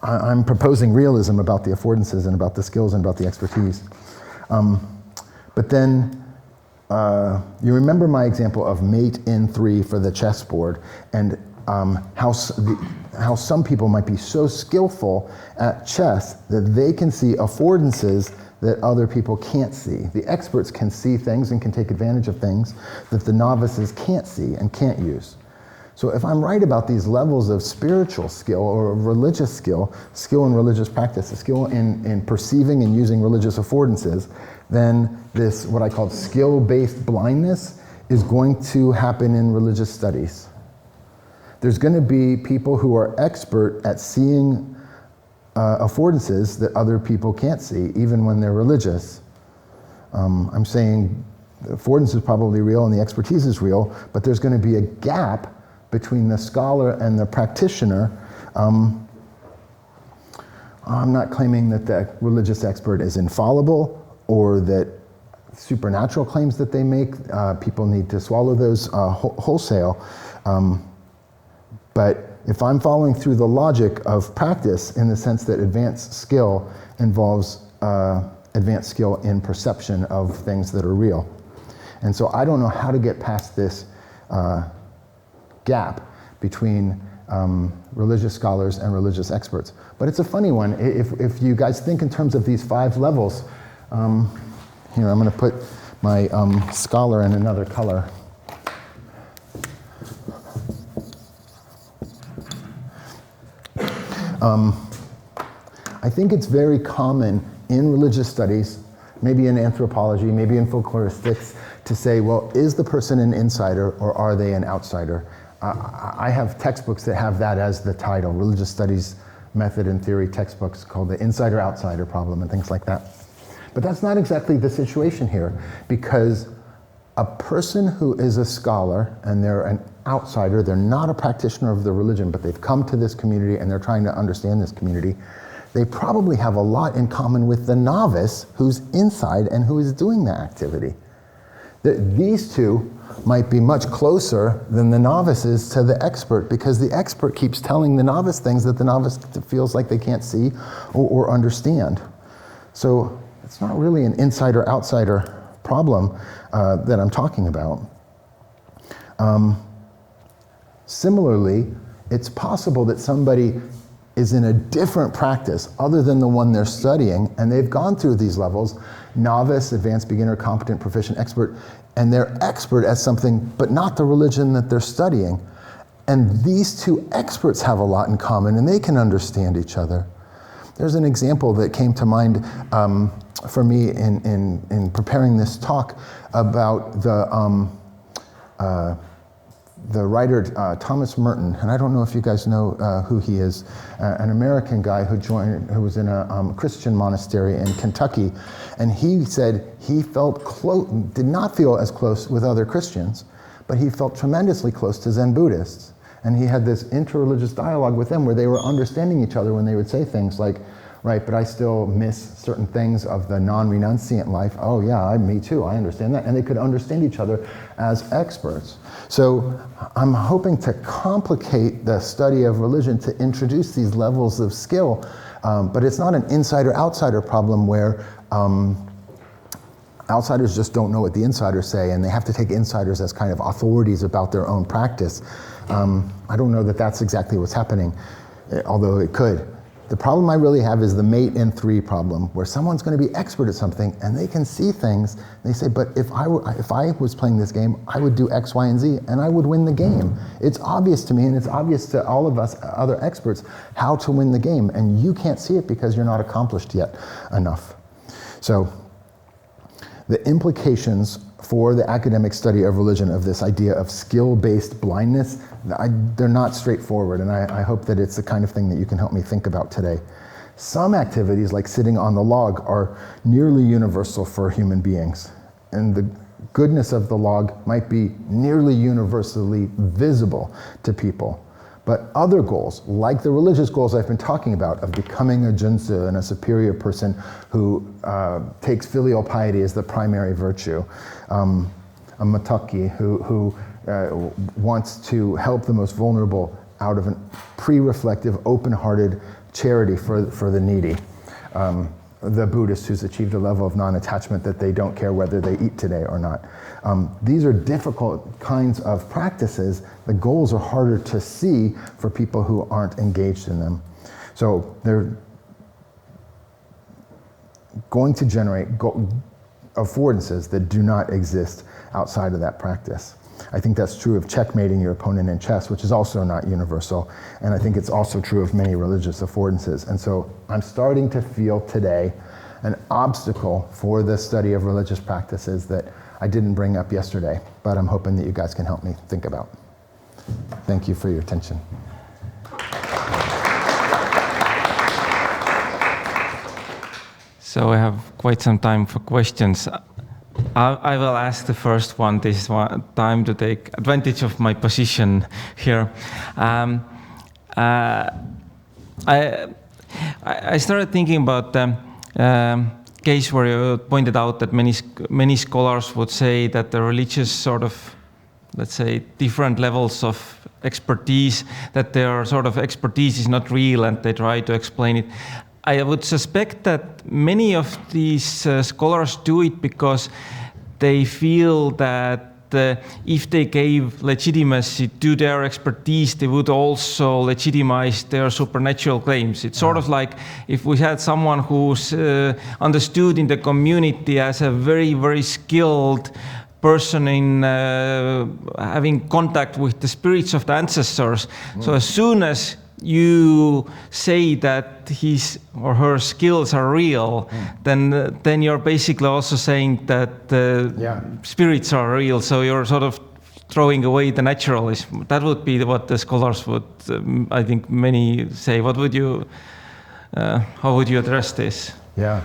I'm proposing realism about the affordances and about the skills and about the expertise. But then, you remember my example of mate in 3 for the chessboard, and how some people might be so skillful at chess that they can see affordances that other people can't see. The experts can see things and can take advantage of things that the novices can't see and can't use. So if I'm right about these levels of spiritual skill or religious skill in religious practice, a skill in perceiving and using religious affordances, then this, what I call skill-based blindness, is going to happen in religious studies. There's going to be people who are expert at seeing affordances that other people can't see, even when they're religious. I'm saying the affordance is probably real and the expertise is real, but there's going to be a gap between the scholar and the practitioner. I'm not claiming that the religious expert is infallible or that supernatural claims that they make, people need to swallow those wholesale. But if I'm following through the logic of practice in the sense that advanced skill involves advanced skill in perception of things that are real. And so I don't know how to get past this gap between religious scholars and religious experts. But it's a funny one. If you guys think in terms of these 5 levels, here, I'm going to put my scholar in another color. I think it's very common in religious studies, maybe in anthropology, maybe in folkloristics, to say, well, is the person an insider or are they an outsider? I have textbooks that have that as the title, religious studies method and theory textbooks called the insider-outsider problem and things like that. But that's not exactly the situation here, because a person who is a scholar and they're an outsider, they're not a practitioner of the religion, but they've come to this community and they're trying to understand this community, they probably have a lot in common with the novice who's inside and who is doing the activity. These two might be much closer than the novice is to the expert, because the expert keeps telling the novice things that the novice feels like they can't see or understand. So it's not really an insider-outsider problem that I'm talking about. Similarly, it's possible that somebody is in a different practice other than the one they're studying, and they've gone through these levels, novice, advanced, beginner, competent, proficient, expert, and they're expert at something, but not the religion that they're studying. And these two experts have a lot in common, and they can understand each other. There's an example that came to mind for me in preparing this talk about the writer Thomas Merton, and I don't know if you guys know who he is, an American guy who was in a Christian monastery in Kentucky, and he said he felt did not feel as close with other Christians, but he felt tremendously close to Zen Buddhists, and he had this interreligious dialogue with them where they were understanding each other when they would say things like, right, but I still miss certain things of the non-renunciant life. Oh yeah, me too, I understand that. And they could understand each other as experts. So I'm hoping to complicate the study of religion to introduce these levels of skill, but it's not an insider-outsider problem where outsiders just don't know what the insiders say, and they have to take insiders as kind of authorities about their own practice. I don't know that that's exactly what's happening, although it could. The problem I really have is the mate in 3 problem, where someone's going to be expert at something and they can see things. They say, but if I was playing this game, I would do X, Y, and Z, and I would win the game. It's obvious to me, and it's obvious to all of us other experts, how to win the game, and you can't see it because you're not accomplished yet enough. So the implications for the academic study of religion of this idea of skill-based blindness, they're not straightforward, and I hope that it's the kind of thing that you can help me think about today. Some activities, like sitting on the log, are nearly universal for human beings. And goodness of the log might be nearly universally visible to people. But other goals, like the religious goals I've been talking about, of becoming a junzi and a superior person who takes filial piety as the primary virtue, a mataki who wants to help the most vulnerable out of a pre-reflective, open-hearted charity for the needy. The Buddhist who's achieved a level of non-attachment that they don't care whether they eat today or not. These are difficult kinds of practices. The goals are harder to see for people who aren't engaged in them. So they're going to generate affordances that do not exist outside of that practice. I think that's true of checkmating your opponent in chess, which is also not universal. And I think it's also true of many religious affordances. And so I'm starting to feel today an obstacle for the study of religious practices that I didn't bring up yesterday, but I'm hoping that you guys can help me think about. Thank you for your attention. So I have quite some time for questions. I will ask the first one this time to take advantage of my position here. I started thinking about the case where you pointed out that many scholars would say that the religious sort of, let's say, different levels of expertise, that their sort of expertise is not real and they try to explain it. I would suspect that many of these scholars do it because they feel that if they gave legitimacy to their expertise, they would also legitimize their supernatural claims. It's sort of like if we had someone who's understood in the community as a very, very skilled person in having contact with the spirits of the ancestors. So as soon as you say that his or her skills are real, then you're basically also saying that spirits are real. So you're sort of throwing away the naturalism. That would be what the scholars would, I think, many say. What would you, how would you address this? Yeah,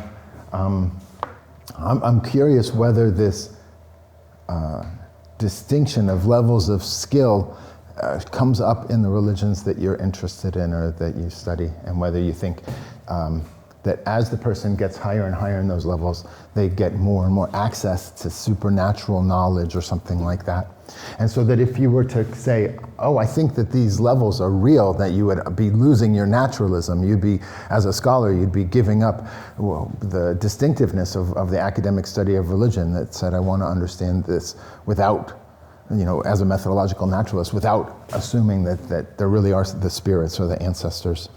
I'm curious whether this distinction of levels of skill comes up in the religions that you're interested in or that you study, and whether you think that as the person gets higher and higher in those levels, they get more and more access to supernatural knowledge or something like that. And so that if you were to say, oh, I think that these levels are real, that you would be losing your naturalism. You'd be, as a scholar, you'd be giving up the distinctiveness of the academic study of religion that said, I want to understand this without, as a methodological naturalist, without assuming that there really are the spirits or the ancestors.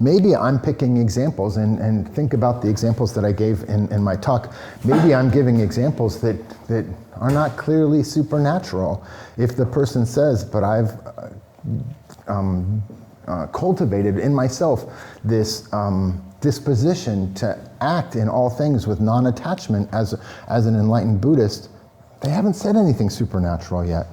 Maybe I'm picking examples, and think about the examples that I gave in my talk. Maybe I'm giving examples that are not clearly supernatural. If the person says, but I've cultivated in myself this disposition to act in all things with non-attachment as an enlightened Buddhist, they haven't said anything supernatural yet.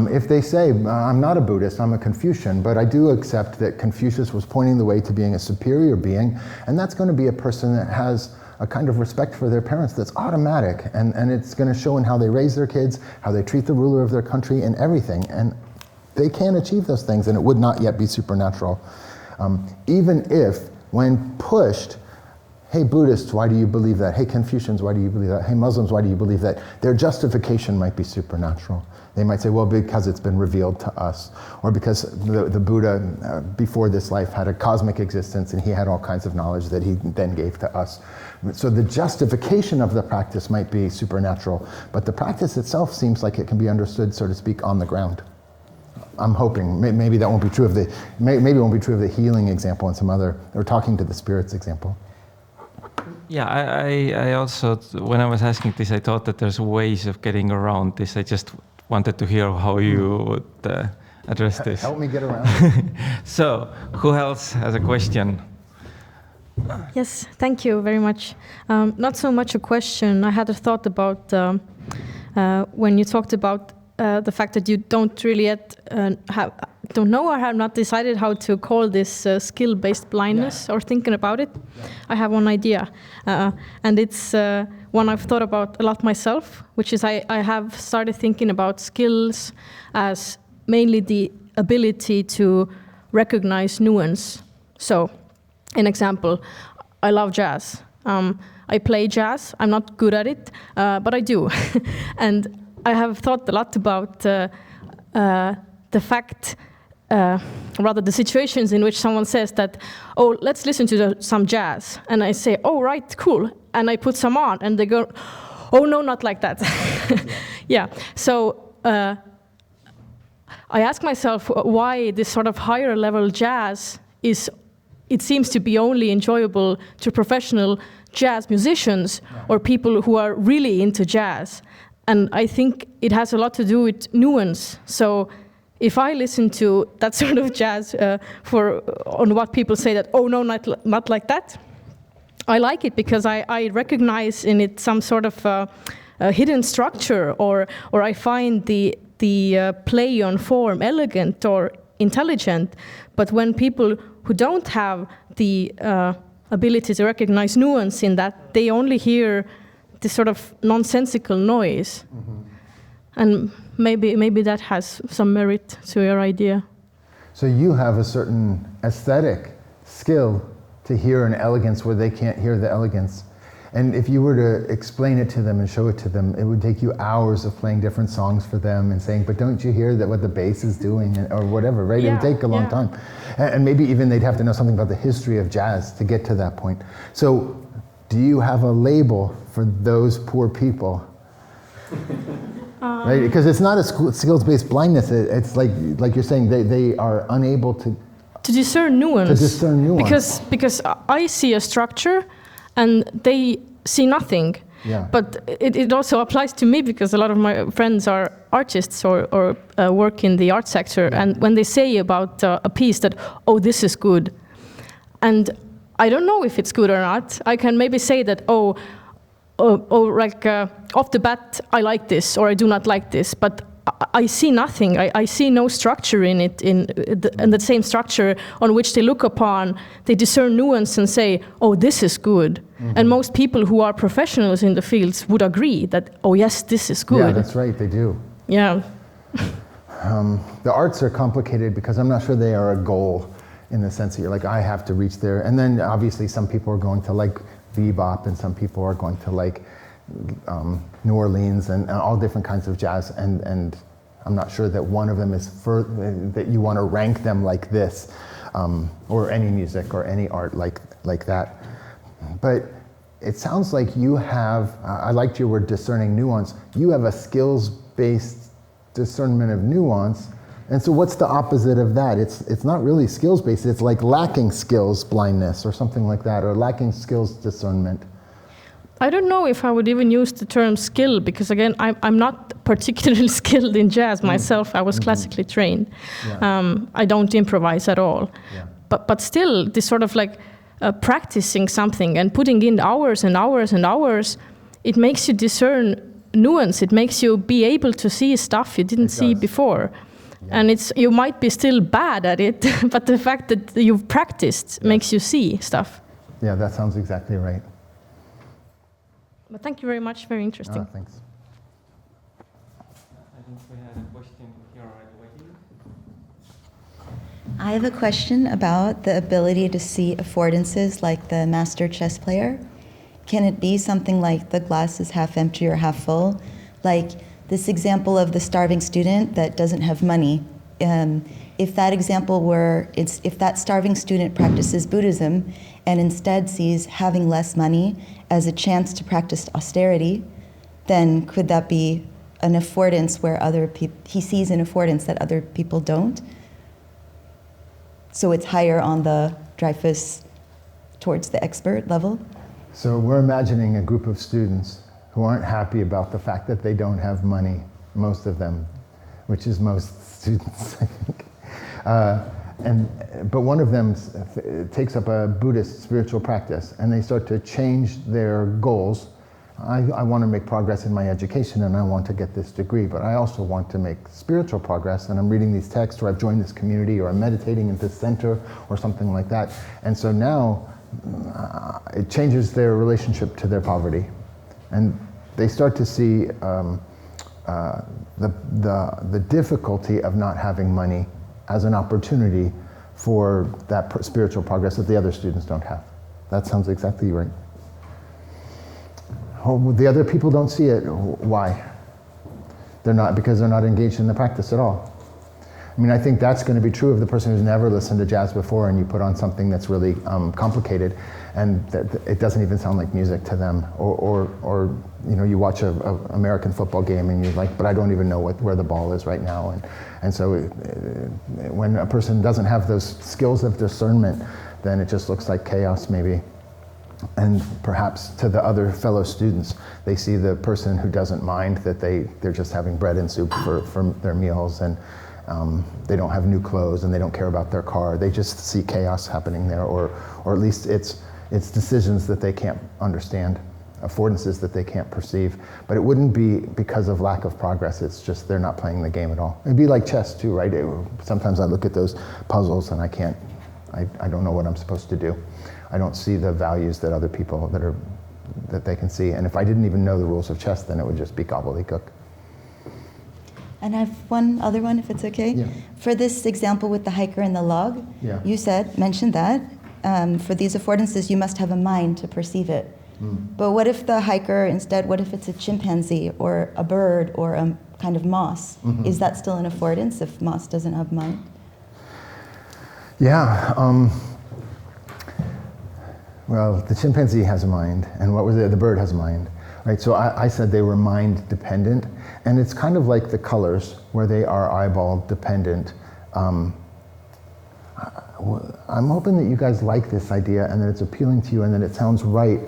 If they say, I'm not a Buddhist, I'm a Confucian, but I do accept that Confucius was pointing the way to being a superior being, and that's going to be a person that has a kind of respect for their parents that's automatic, and it's going to show in how they raise their kids, how they treat the ruler of their country, and everything. And they can achieve those things, and it would not yet be supernatural. Even if, when pushed, hey Buddhists, why do you believe that? Hey Confucians, why do you believe that? Hey Muslims, why do you believe that? Their justification might be supernatural. They might say, well, because it's been revealed to us, or because the Buddha before this life had a cosmic existence and he had all kinds of knowledge that he then gave to us. So the justification of the practice might be supernatural, but the practice itself seems like it can be understood, so to speak, on the ground. I'm hoping maybe that won't be true of maybe it won't be true of the healing example and some other, or talking to the spirits example. Yeah, I also, when I was asking this, I thought that there's ways of getting around this. I just wanted to hear how you would address this. Help me get around. So, who else has a question? Yes, thank you very much. Not so much a question. I had a thought about when you talked about the fact that you don't really yet don't know. I have not decided how to call this skill-based blindness or thinking about it. I have one idea, and it's one I've thought about a lot myself, which is I have started thinking about skills as mainly the ability to recognize nuance. So, an example, I love jazz. I play jazz. I'm not good at it, but I do. And I have thought a lot about the fact, rather the situations in which someone says that, oh, let's listen to some jazz. And I say, oh, right, cool. And I put some on, and they go, oh, no, not like that. Yeah. So I ask myself why this sort of higher level jazz it seems to be only enjoyable to professional jazz musicians or people who are really into jazz. And I think it has a lot to do with nuance. So if I listen to that sort of jazz on what people say that, oh, no, not like that, I like it because I recognize in it some sort of a hidden structure, or I find the play on form elegant or intelligent. But when people who don't have the ability to recognize nuance in that, they only hear this sort of nonsensical noise. Mm-hmm. And maybe that has some merit to your idea. So you have a certain aesthetic skill to hear an elegance where they can't hear the elegance. And if you were to explain it to them and show it to them, it would take you hours of playing different songs for them and saying, but don't you hear that what the bass is doing, or whatever, right? Yeah, it would take a long time. And maybe even they'd have to know something about the history of jazz to get to that point. So do you have a label for those poor people? Right? Because it's not a skills-based blindness. It's like you're saying, they are unable to discern nuance. To discern nuance. Because I see a structure and they see nothing. Yeah. But it also applies to me because a lot of my friends are artists or work in the art sector. Yeah. And when they say about a piece that, oh, this is good, and I don't know if it's good or not, I can maybe say that, off the bat, I like this or I do not like this, but I see nothing. I see no structure in it, in the same structure on which they look upon. They discern nuance and say, oh, this is good. Mm-hmm. And most people who are professionals in the fields would agree that, oh, yes, this is good. Yeah, that's right, they do. Yeah. The arts are complicated because I'm not sure they are a goal in the sense that you're like, I have to reach there. And then obviously some people are going to like bebop and some people are going to like New Orleans and all different kinds of jazz, and I'm not sure that one of them is that you want to rank them like this, or any music or any art like that. But it sounds like you have, I liked your word discerning nuance, you have a skills-based discernment of nuance, and so what's the opposite of that? It's not really skills-based, it's like lacking skills blindness or something like that, or lacking skills discernment. I don't know if I would even use the term skill, because again, I'm not particularly skilled in jazz myself. I was classically trained. Yeah. I don't improvise at all. Yeah. But still, this sort of like practicing something and putting in hours and hours and hours, it makes you discern nuance. It makes you be able to see stuff you didn't see before. Yeah. And you might be still bad at it, but the fact that you've practiced makes you see stuff. Yeah, that sounds exactly right. But thank you very much, very interesting. Thanks. I think we had a question here already. I have a question about the ability to see affordances like the master chess player. Can it be something like the glass is half empty or half full? Like this example of the starving student that doesn't have money. If that example if that starving student practices Buddhism and instead sees having less money as a chance to practice austerity, then could that be an affordance where he sees an affordance that other people don't? So it's higher on the Dreyfus towards the expert level? So we're imagining a group of students who aren't happy about the fact that they don't have money, most of them, which is most students, I think. But one of them takes up a Buddhist spiritual practice, and they start to change their goals I want to make progress in my education and I want to get this degree, but I also want to make spiritual progress, and I'm reading these texts, or I've joined this community, or I'm meditating in this center, or something like that. And so now it changes their relationship to their poverty. And they start to see the difficulty of not having money as an opportunity for that spiritual progress that the other students don't have. That sounds exactly right. Oh, the other people don't see it. Why? Because they're not engaged in the practice at all. I mean, I think that's going to be true of the person who's never listened to jazz before, and you put on something that's really complicated, and it doesn't even sound like music to them. Or you know, you watch a American football game, and you're like, but I don't even know where the ball is right now. And so when a person doesn't have those skills of discernment, then it just looks like chaos, maybe. And perhaps to the other fellow students, they see the person who doesn't mind that they're just having bread and soup for their meals, and they don't have new clothes, and they don't care about their car. They just see chaos happening there, or at least it's decisions that they can't understand, affordances that they can't perceive. But it wouldn't be because of lack of progress. It's just they're not playing the game at all. It'd be like chess too, right? Sometimes I look at those puzzles and I don't know what I'm supposed to do. I don't see the values that other people that they can see. And if I didn't even know the rules of chess, then it would just be gobbledygook. And I have one other one, if it's okay. Yeah. For this example with the hiker and the log, Yeah. you mentioned that for these affordances, you must have a mind to perceive it. But what if the hiker instead, what if it's a chimpanzee or a bird or a kind of moss? Mm-hmm. Is that still an affordance if moss doesn't have mind? Yeah. Well, the chimpanzee has a mind, and what was it? The bird has a mind, right? So I said they were mind dependent, and it's kind of like the colors where they are eyeball dependent. I'm hoping that you guys like this idea and that it's appealing to you and that it sounds right,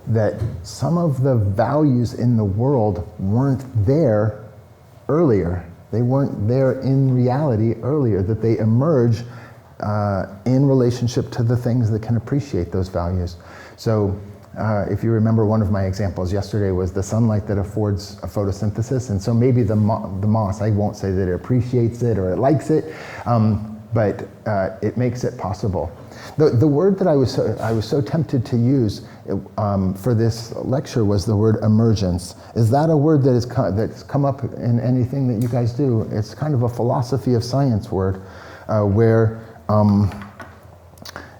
that some of the values in the world weren't there earlier. They weren't there in reality earlier, that they emerge in relationship to the things that can appreciate those values. So if you remember, one of my examples yesterday was the sunlight that affords a photosynthesis, and so maybe the moss, I won't say that it appreciates it or it likes it, but it makes it possible. The word that I was so tempted to use for this lecture was the word emergence. Is that a word that's come up in anything that you guys do? It's kind of a philosophy of science word where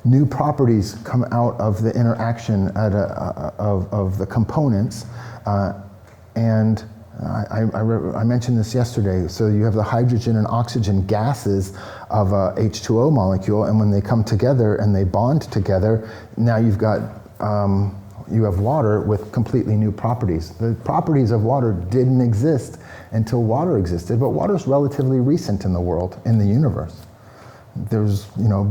new properties come out of the interaction of the components, and I mentioned this yesterday. So you have the hydrogen and oxygen gases of a H2O molecule, and when they come together and they bond together, now you have water with completely new properties. The properties of water didn't exist until water existed, but water is relatively recent in the world, in the universe. There's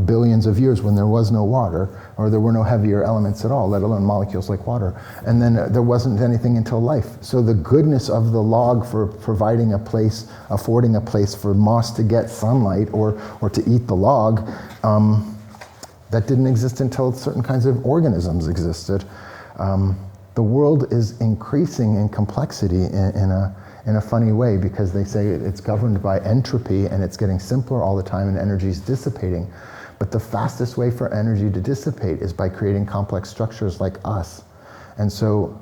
billions of years when there was no water, or there were no heavier elements at all, let alone molecules like water. And then there wasn't anything until life. So the goodness of the log for providing a place, affording a place for moss to get sunlight or to eat the log, that didn't exist until certain kinds of organisms existed. The world is increasing in complexity in a funny way, because they say it's governed by entropy and it's getting simpler all the time and energy is dissipating. But the fastest way for energy to dissipate is by creating complex structures like us. And so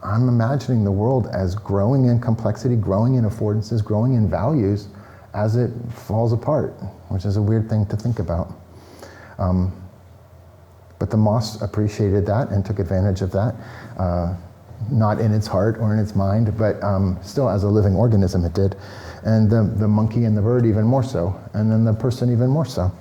I'm imagining the world as growing in complexity, growing in affordances, growing in values as it falls apart, which is a weird thing to think about. But the moss appreciated that and took advantage of that. Not in its heart or in its mind, but still as a living organism it did. And the monkey and the bird even more so, and then the person even more so.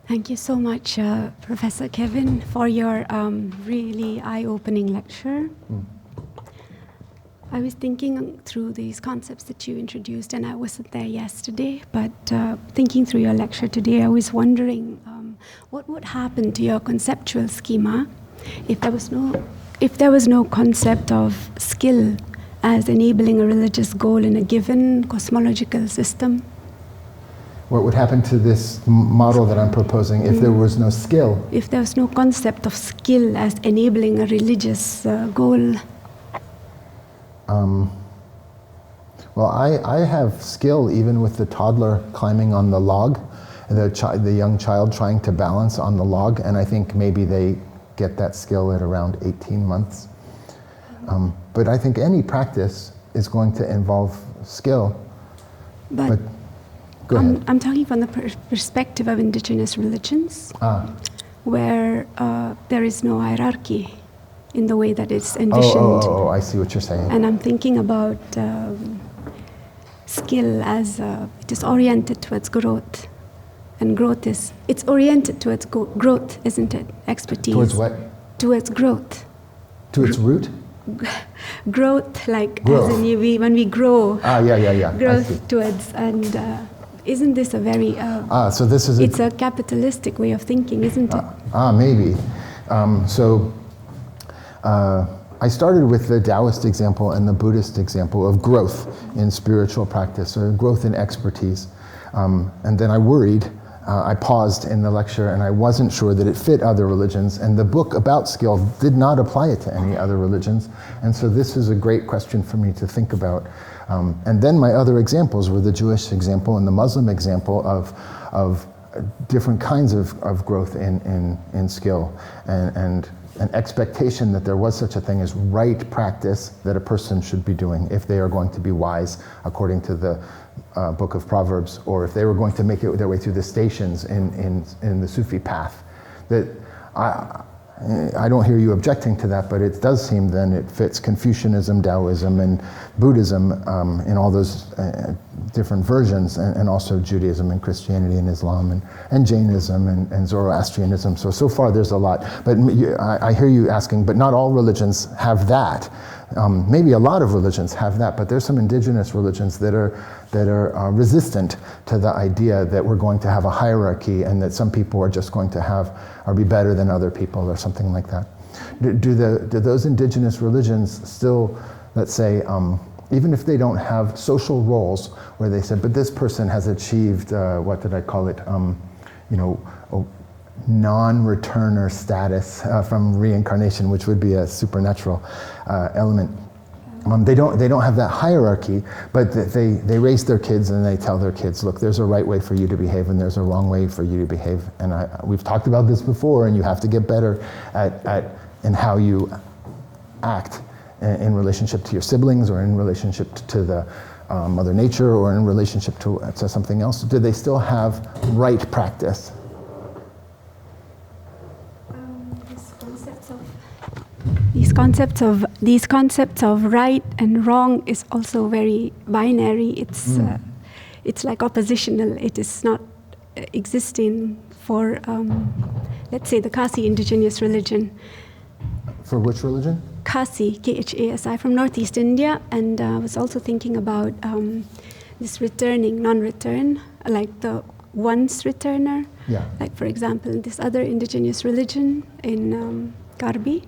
Thank you so much, Professor Kevin, for your really eye-opening lecture. I was thinking through these concepts that you introduced, and I wasn't there yesterday, but thinking through your lecture today, I was wondering what would happen to your conceptual schema if there was no concept of skill as enabling a religious goal in a given cosmological system. What would happen to this model that I'm proposing if there was no skill? If there was no concept of skill as enabling a religious goal? Well, I have skill even with the toddler climbing on the log, the young child trying to balance on the log, and I think maybe they get that skill at around 18 months. But I think any practice is going to involve skill. But go ahead. I'm talking from the perspective of indigenous religions, where there is no hierarchy in the way that it's envisioned. Oh, I see what you're saying. And I'm thinking about skill as it is oriented towards growth. And it's oriented towards growth, isn't it? Expertise. Towards what? Towards growth. To its root? Growth, like growth. As in when we grow. Yeah. Growth towards, and isn't this a very? So this is. It's a capitalistic way of thinking, isn't it? Maybe. I started with the Taoist example and the Buddhist example of growth in spiritual practice or growth in expertise, and then I worried. I paused in the lecture and I wasn't sure that it fit other religions, and the book about skill did not apply it to any other religions, and so this is a great question for me to think about. And then my other examples were the Jewish example and the Muslim example of different kinds of growth in skill, and an expectation that there was such a thing as right practice that a person should be doing if they are going to be wise according to the book of Proverbs, or if they were going to make their way through the stations in the Sufi path. That I don't hear you objecting to that, but it does seem then it fits Confucianism, Taoism, and Buddhism in all those different versions, and also Judaism and Christianity and Islam and Jainism and Zoroastrianism. So far there's a lot. But I hear you asking, but not all religions have that. Maybe a lot of religions have that, but there's some indigenous religions that are resistant to the idea that we're going to have a hierarchy and that some people are just going to have or be better than other people or something like that. Do those indigenous religions still, let's say, even if they don't have social roles where they said, but this person has achieved, what did I call it, non-returner status from reincarnation, which would be a supernatural element. They don't have that hierarchy, but they raise their kids and they tell their kids, look, there's a right way for you to behave and there's a wrong way for you to behave. And we've talked about this before, and you have to get better in how you act in relationship to your siblings, or in relationship to the Mother Nature, or in relationship to something else. Do they still have right practice? These concepts of right and wrong is also very binary. It's like oppositional. It is not existing for, let's say, the Khasi indigenous religion. For which religion? Khasi, Khasi, from Northeast India, and I was also thinking about this returning, non-return, like the once returner. Yeah. Like, for example, this other indigenous religion in Karbi,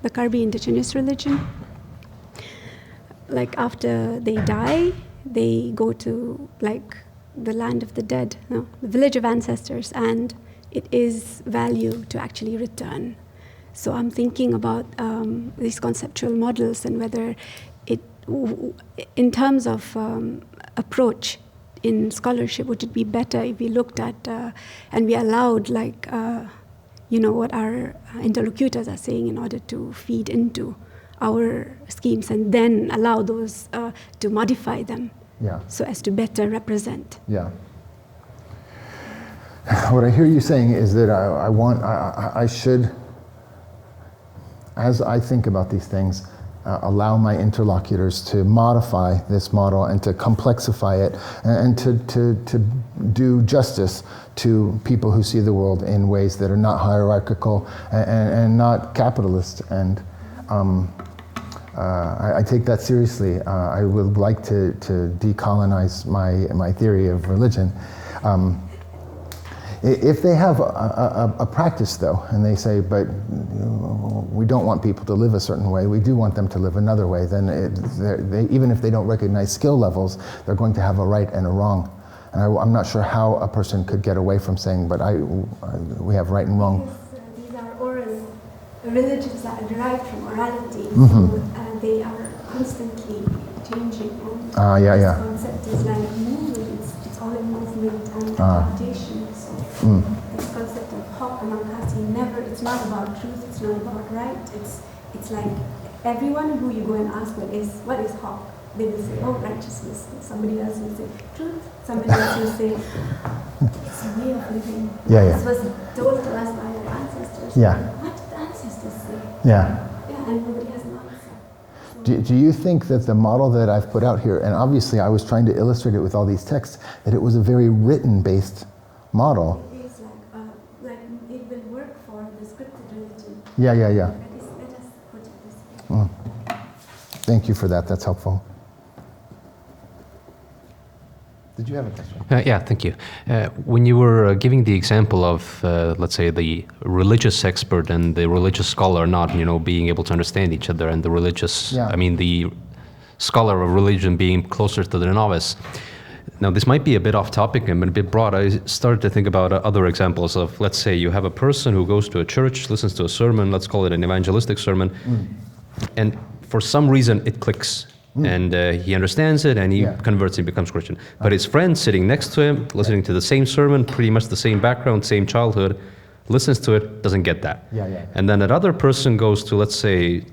the Karbi indigenous religion. Like, after they die, they go to, like, the land of the dead, the village of ancestors, and it is value to actually return. So I'm thinking about these conceptual models and whether in terms of approach in scholarship, would it be better if we looked at and we allowed, like, what our interlocutors are saying in order to feed into our schemes, and then allow those to modify them, so as to better represent. Yeah. What I hear you saying is that I should, as I think about these things, allow my interlocutors to modify this model and to complexify it, and to do justice to people who see the world in ways that are not hierarchical and not capitalist. And I take that seriously. I would like to decolonize my theory of religion. If they have a practice, though, and they say, but we don't want people to live a certain way, we do want them to live another way, then even if they don't recognize skill levels, they're going to have a right and a wrong. And I'm not sure how a person could get away from saying, but we have right and wrong. Because these are oral religions that are derived from orality, so they are constantly changing. And this concept is like movement, it's all in movement and adaptation. So this concept of hop and ankasi, it's not about truth, it's not about right, it's like everyone who you go and ask what is hop, they will say, oh, righteousness. Somebody else will say truth. Somebody else will say it's a way of living. This was told to us by our ancestors. What did the ancestors say? And nobody has an answer. Do you think that the model that I've put out here, and obviously I was trying to illustrate it with all these texts, that it was a very written-based model? It is like it will work for the scripted religion. Yeah. Let us put it this way. Thank you for that. That's helpful. Did you have a question? Yeah, thank you. When you were giving the example of, let's say, the religious expert and the religious scholar not, being able to understand each other, and the religious, the scholar of religion being closer to the novice. Now, this might be a bit off topic and a bit broad. I started to think about other examples of, let's say, you have a person who goes to a church, listens to a sermon, let's call it an evangelistic sermon, and for some reason it clicks. And he understands it, and he converts and becomes Christian. But his friend sitting next to him, listening to the same sermon, pretty much the same background, same childhood, listens to it, doesn't get that. And then that other person goes to, let's say,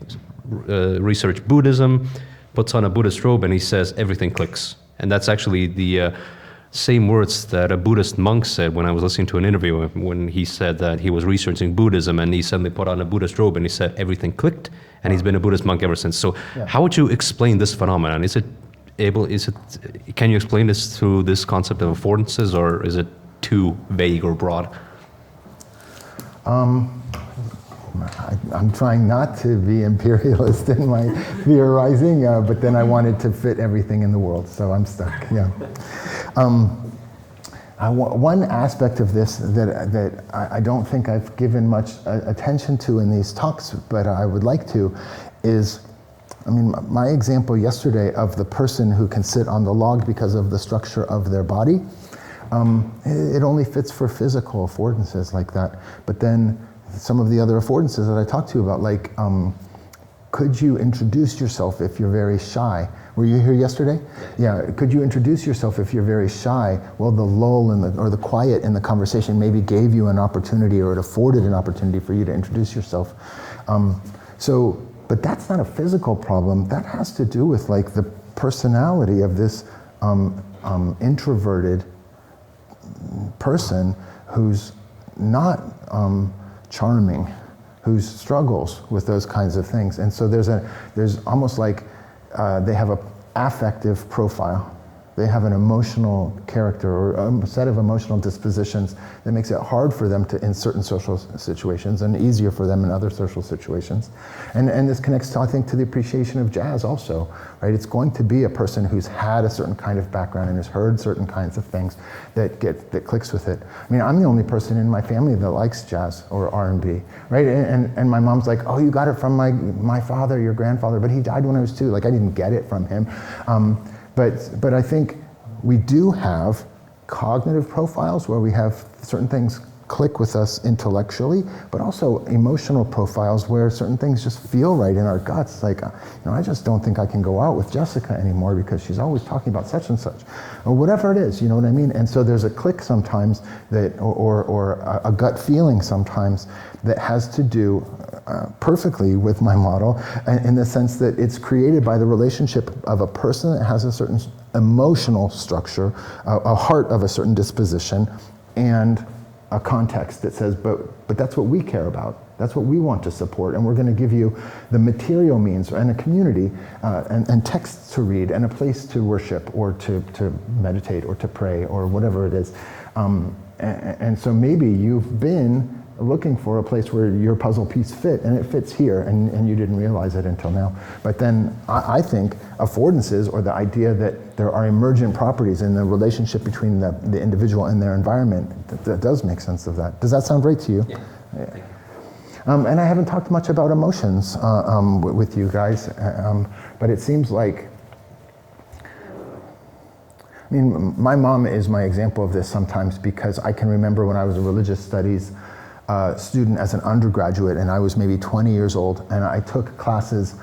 research Buddhism, puts on a Buddhist robe, and he says everything clicks. And that's actually the same words that a Buddhist monk said when I was listening to an interview when he said that he was researching Buddhism, and he suddenly put on a Buddhist robe and he said everything clicked, and he's been a Buddhist monk ever since. So how would you explain this phenomenon? Can you explain this through this concept of affordances, or is it too vague or broad? I'm trying not to be imperialist in my theorizing, but then I wanted to fit everything in the world, so I'm stuck. One aspect of this that I don't think I've given much attention to in these talks, but I would like to, is, my example yesterday of the person who can sit on the log because of the structure of their body, it only fits for physical affordances like that. But then some of the other affordances that I talked to you about, like, could you introduce yourself if you're very shy? Were you here yesterday? Yeah. Could you introduce yourself if you're very shy? Well, the lull or the quiet in the conversation maybe gave you an opportunity, or it afforded an opportunity for you to introduce yourself. But that's not a physical problem. That has to do with like the personality of this introverted person who's not charming, who struggles with those kinds of things. And so there's almost like they have an affective profile. They have an emotional character or a set of emotional dispositions that makes it hard for them in certain social situations and easier for them in other social situations. And this connects to, I think, to the appreciation of jazz also, right? It's going to be a person who's had a certain kind of background and has heard certain kinds of things that clicks with it. I'm the only person in my family that likes jazz or R&B, right? And my mom's like, oh, you got it from my father, your grandfather, but he died when I was 2. Like, I didn't get it from him. But I think we do have cognitive profiles where we have certain things click with us intellectually, but also emotional profiles where certain things just feel right in our guts. Like, I just don't think I can go out with Jessica anymore because she's always talking about such and such, or whatever it is, you know what I mean? And so there's a click sometimes that, or a gut feeling sometimes that has to do perfectly with my model, in the sense that it's created by the relationship of a person that has a certain emotional structure, a heart of a certain disposition, and a context that says, but that's what we care about. That's what we want to support, and we're going to give you the material means and a community and texts to read and a place to worship or to meditate or to pray or whatever it is. And so maybe you've been looking for a place where your puzzle piece fit, and it fits here, and you didn't realize it until now. But then I think affordances, or the idea that there are emergent properties in the relationship between the individual and their environment, that does make sense of that. Does that sound right to you? Yeah. Yeah. And I haven't talked much about emotions with you guys, but it seems like, mean, my mom is my example of this sometimes, because I can remember when I was a religious studies student as an undergraduate, and I was maybe 20 years old, and I took classes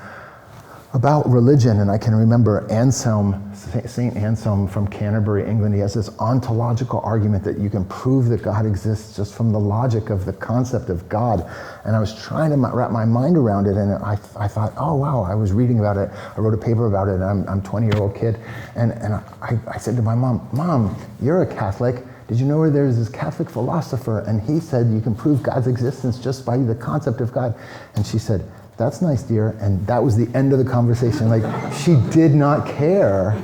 about religion, and I can remember Saint Anselm from Canterbury, England. He has this ontological argument that you can prove that God exists just from the logic of the concept of God. And I was trying to wrap my mind around it, and I thought, oh wow, I was reading about it. I wrote a paper about it, and I'm a 20-year-old kid. And I said to my mom, Mom, you're a Catholic. Did you know where there's this Catholic philosopher, and he said you can prove God's existence just by the concept of God? And she said, that's nice, dear. And that was the end of the conversation. Like, she did not care,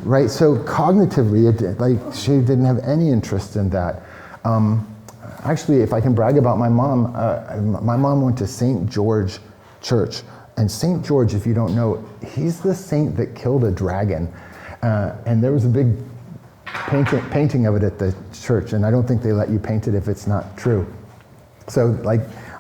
right? So cognitively, she didn't have any interest in that. Actually, if I can brag about my mom went to St. George Church. And St. George, if you don't know, he's the saint that killed a dragon. And there was a big painting of it at the church, and I don't think they let you paint it if it's not true. So,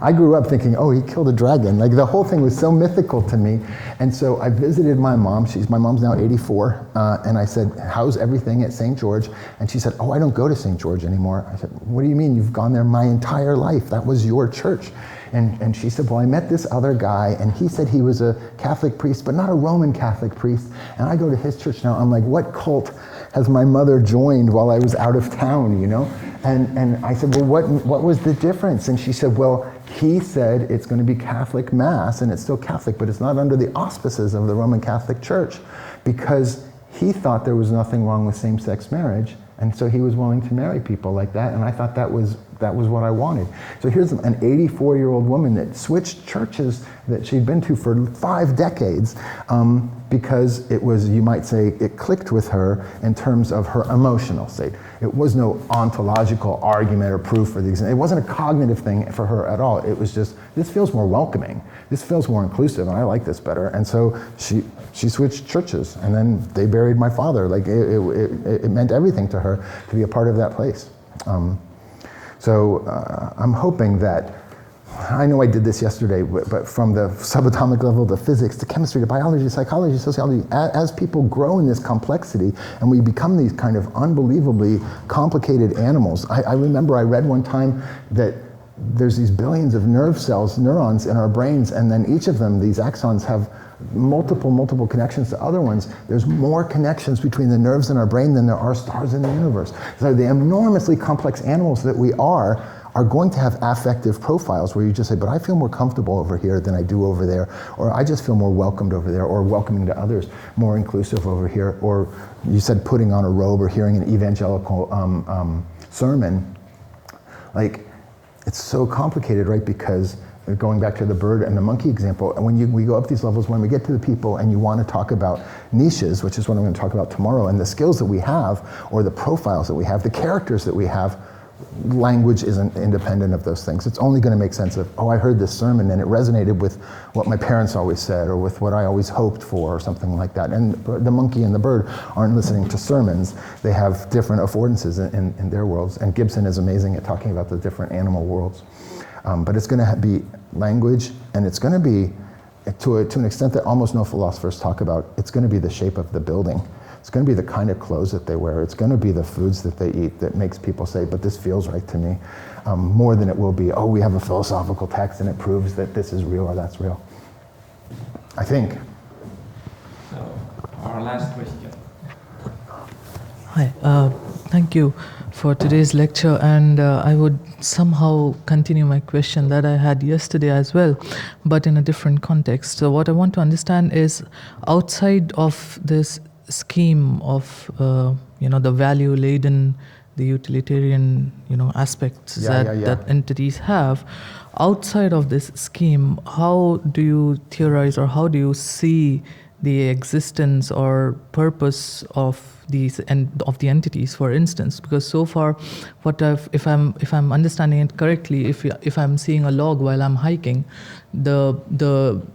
I grew up thinking, oh, he killed a dragon. The whole thing was so mythical to me. And so I visited my mom. My mom's now 84. And I said, how's everything at St. George? And she said, oh, I don't go to St. George anymore. I said, what do you mean? You've gone there my entire life. That was your church. And she said, well, I met this other guy, and he said he was a Catholic priest, but not a Roman Catholic priest. And I go to his church now. I'm like, what cult has my mother joined while I was out of town, you know? And I said, well, what was the difference? And she said, well, he said it's going to be Catholic Mass, and it's still Catholic, but it's not under the auspices of the Roman Catholic Church, because he thought there was nothing wrong with same-sex marriage, and so he was willing to marry people like that, and I thought that was what I wanted. So here's an 84-year-old woman that switched churches that she'd been to for 5 decades because it was, you might say, it clicked with her in terms of her emotional state. It was no ontological argument or proof for the exam. It wasn't a cognitive thing for her at all. It was just, this feels more welcoming. This feels more inclusive, and I like this better. And so she switched churches, and then they buried my father. It meant everything to her to be a part of that place. So I'm hoping that, I know I did this yesterday, but from the subatomic level to physics to chemistry to biology, psychology, sociology, as people grow in this complexity and we become these kind of unbelievably complicated animals. I remember I read one time that there's these billions of neurons in our brains, and then each of them, these axons, have multiple connections to other ones. There's more connections between the nerves in our brain than there are stars in the universe. So the enormously complex animals that we are going to have affective profiles where you just say, but I feel more comfortable over here than I do over there, or I just feel more welcomed over there, or welcoming to others, more inclusive over here, or you said putting on a robe or hearing an evangelical sermon. It's so complicated, right? Because going back to the bird and the monkey example, and when we go up these levels, when we get to the people and you want to talk about niches, which is what I'm going to talk about tomorrow, and the skills that we have, or the profiles that we have, the characters that we have, language isn't independent of those things. It's only going to make sense of, oh, I heard this sermon and it resonated with what my parents always said, or with what I always hoped for, or something like that. And the monkey and the bird aren't listening to sermons. They have different affordances in their worlds. And Gibson is amazing at talking about the different animal worlds. But it's going to be language, and it's going to be, to an extent that almost no philosophers talk about, it's going to be the shape of the building. It's going to be the kind of clothes that they wear. It's going to be the foods that they eat that makes people say, but this feels right to me, more than it will be, oh, we have a philosophical text and it proves that this is real or that's real. I think. So, our last question. Hi, thank you for today's lecture, and I would somehow continue my question that I had yesterday as well, but in a different context. So what I want to understand is, outside of this scheme of the value-laden, the utilitarian aspects that entities have, outside of this scheme, how do you theorize, or how do you see the existence or purpose of these and of the entities, for instance? Because so far, if I'm understanding it correctly, if I'm seeing a log while I'm hiking, the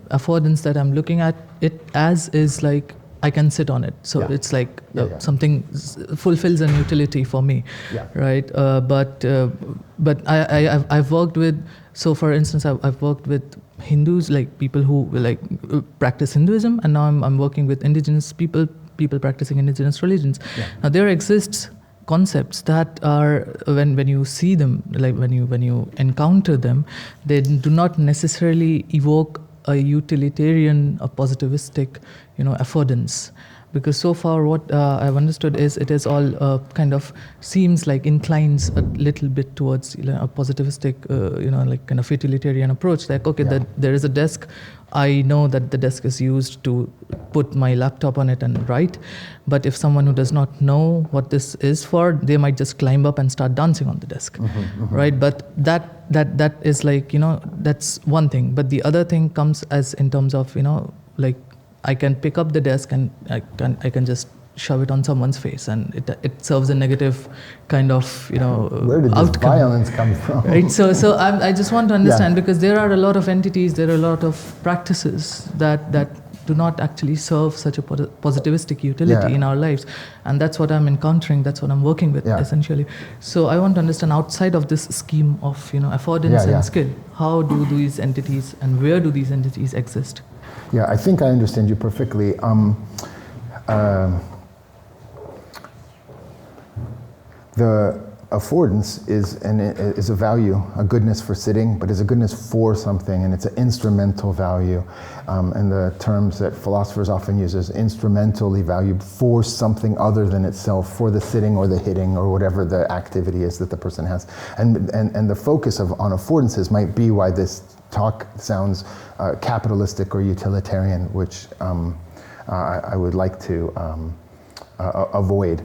affordance that I'm looking at it as is like I can sit on it, so it's like something fulfills an utility for me, right? But I've worked with, so for instance, I've worked with Hindus, like people who practice Hinduism, and now I'm working with indigenous people people practicing indigenous religions. Now there exists concepts that are, when you see them, like when you encounter them, they do not necessarily evoke a utilitarian, a positivistic, affordance. Because so far what I've understood is it is all kind of seems like inclines a little bit towards a positivistic, like kind of utilitarian approach. Like, okay, that there is a desk. I know that the desk is used to put my laptop on it and write. But if someone who does not know what this is for, they might just climb up and start dancing on the desk, right? But that is like, that's one thing. But the other thing comes as in terms of, like, I can pick up the desk and I can just shove it on someone's face, and it serves a negative kind of where did outcome. This violence come from? Right. So I just want to understand, because there are a lot of entities, there are a lot of practices that do not actually serve such a positivistic utility in our lives, and that's what I'm encountering. That's what I'm working with essentially. So I want to understand, outside of this scheme of affordance and skill, how do these entities and where do these entities exist? Yeah, I think I understand you perfectly. The affordance is a value, a goodness for sitting, but is a goodness for something, and it's an instrumental value. And the terms that philosophers often use is instrumentally valued for something other than itself, for the sitting or the hitting or whatever the activity is that the person has. And the focus on affordances might be why this talk sounds capitalistic or utilitarian, which I would like to avoid.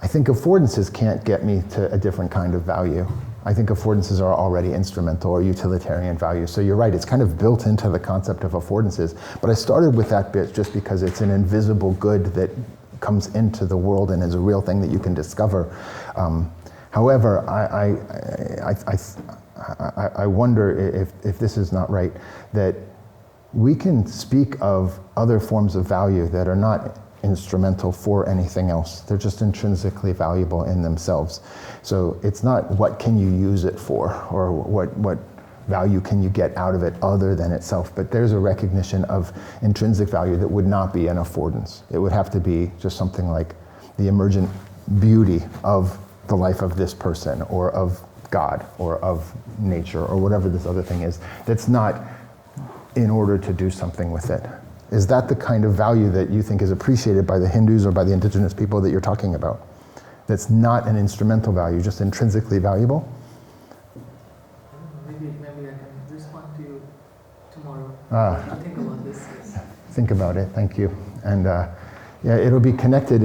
I think affordances can't get me to a different kind of value. I think affordances are already instrumental or utilitarian value. So you're right, it's kind of built into the concept of affordances. But I started with that bit just because it's an invisible good that comes into the world and is a real thing that you can discover. However, I wonder if this is not right, that we can speak of other forms of value that are not instrumental for anything else. They're just intrinsically valuable in themselves. So it's not what can you use it for, or what value can you get out of it other than itself, but there's a recognition of intrinsic value that would not be an affordance. It would have to be just something like the emergent beauty of the life of this person, or of God, or of nature, or whatever this other thing is, that's not in order to do something with it. Is that the kind of value that you think is appreciated by the Hindus or by the indigenous people that you're talking about? That's not an instrumental value, just intrinsically valuable? Maybe I can respond to you tomorrow. Think about this. Think about it, thank you. And it'll be connected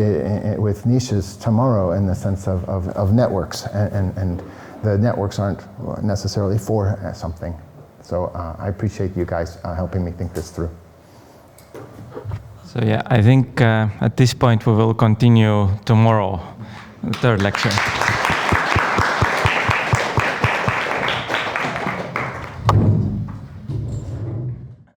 with niches tomorrow in the sense of networks, and the networks aren't necessarily for something. So I appreciate you guys helping me think this through. So I think at this point we will continue tomorrow, the third lecture.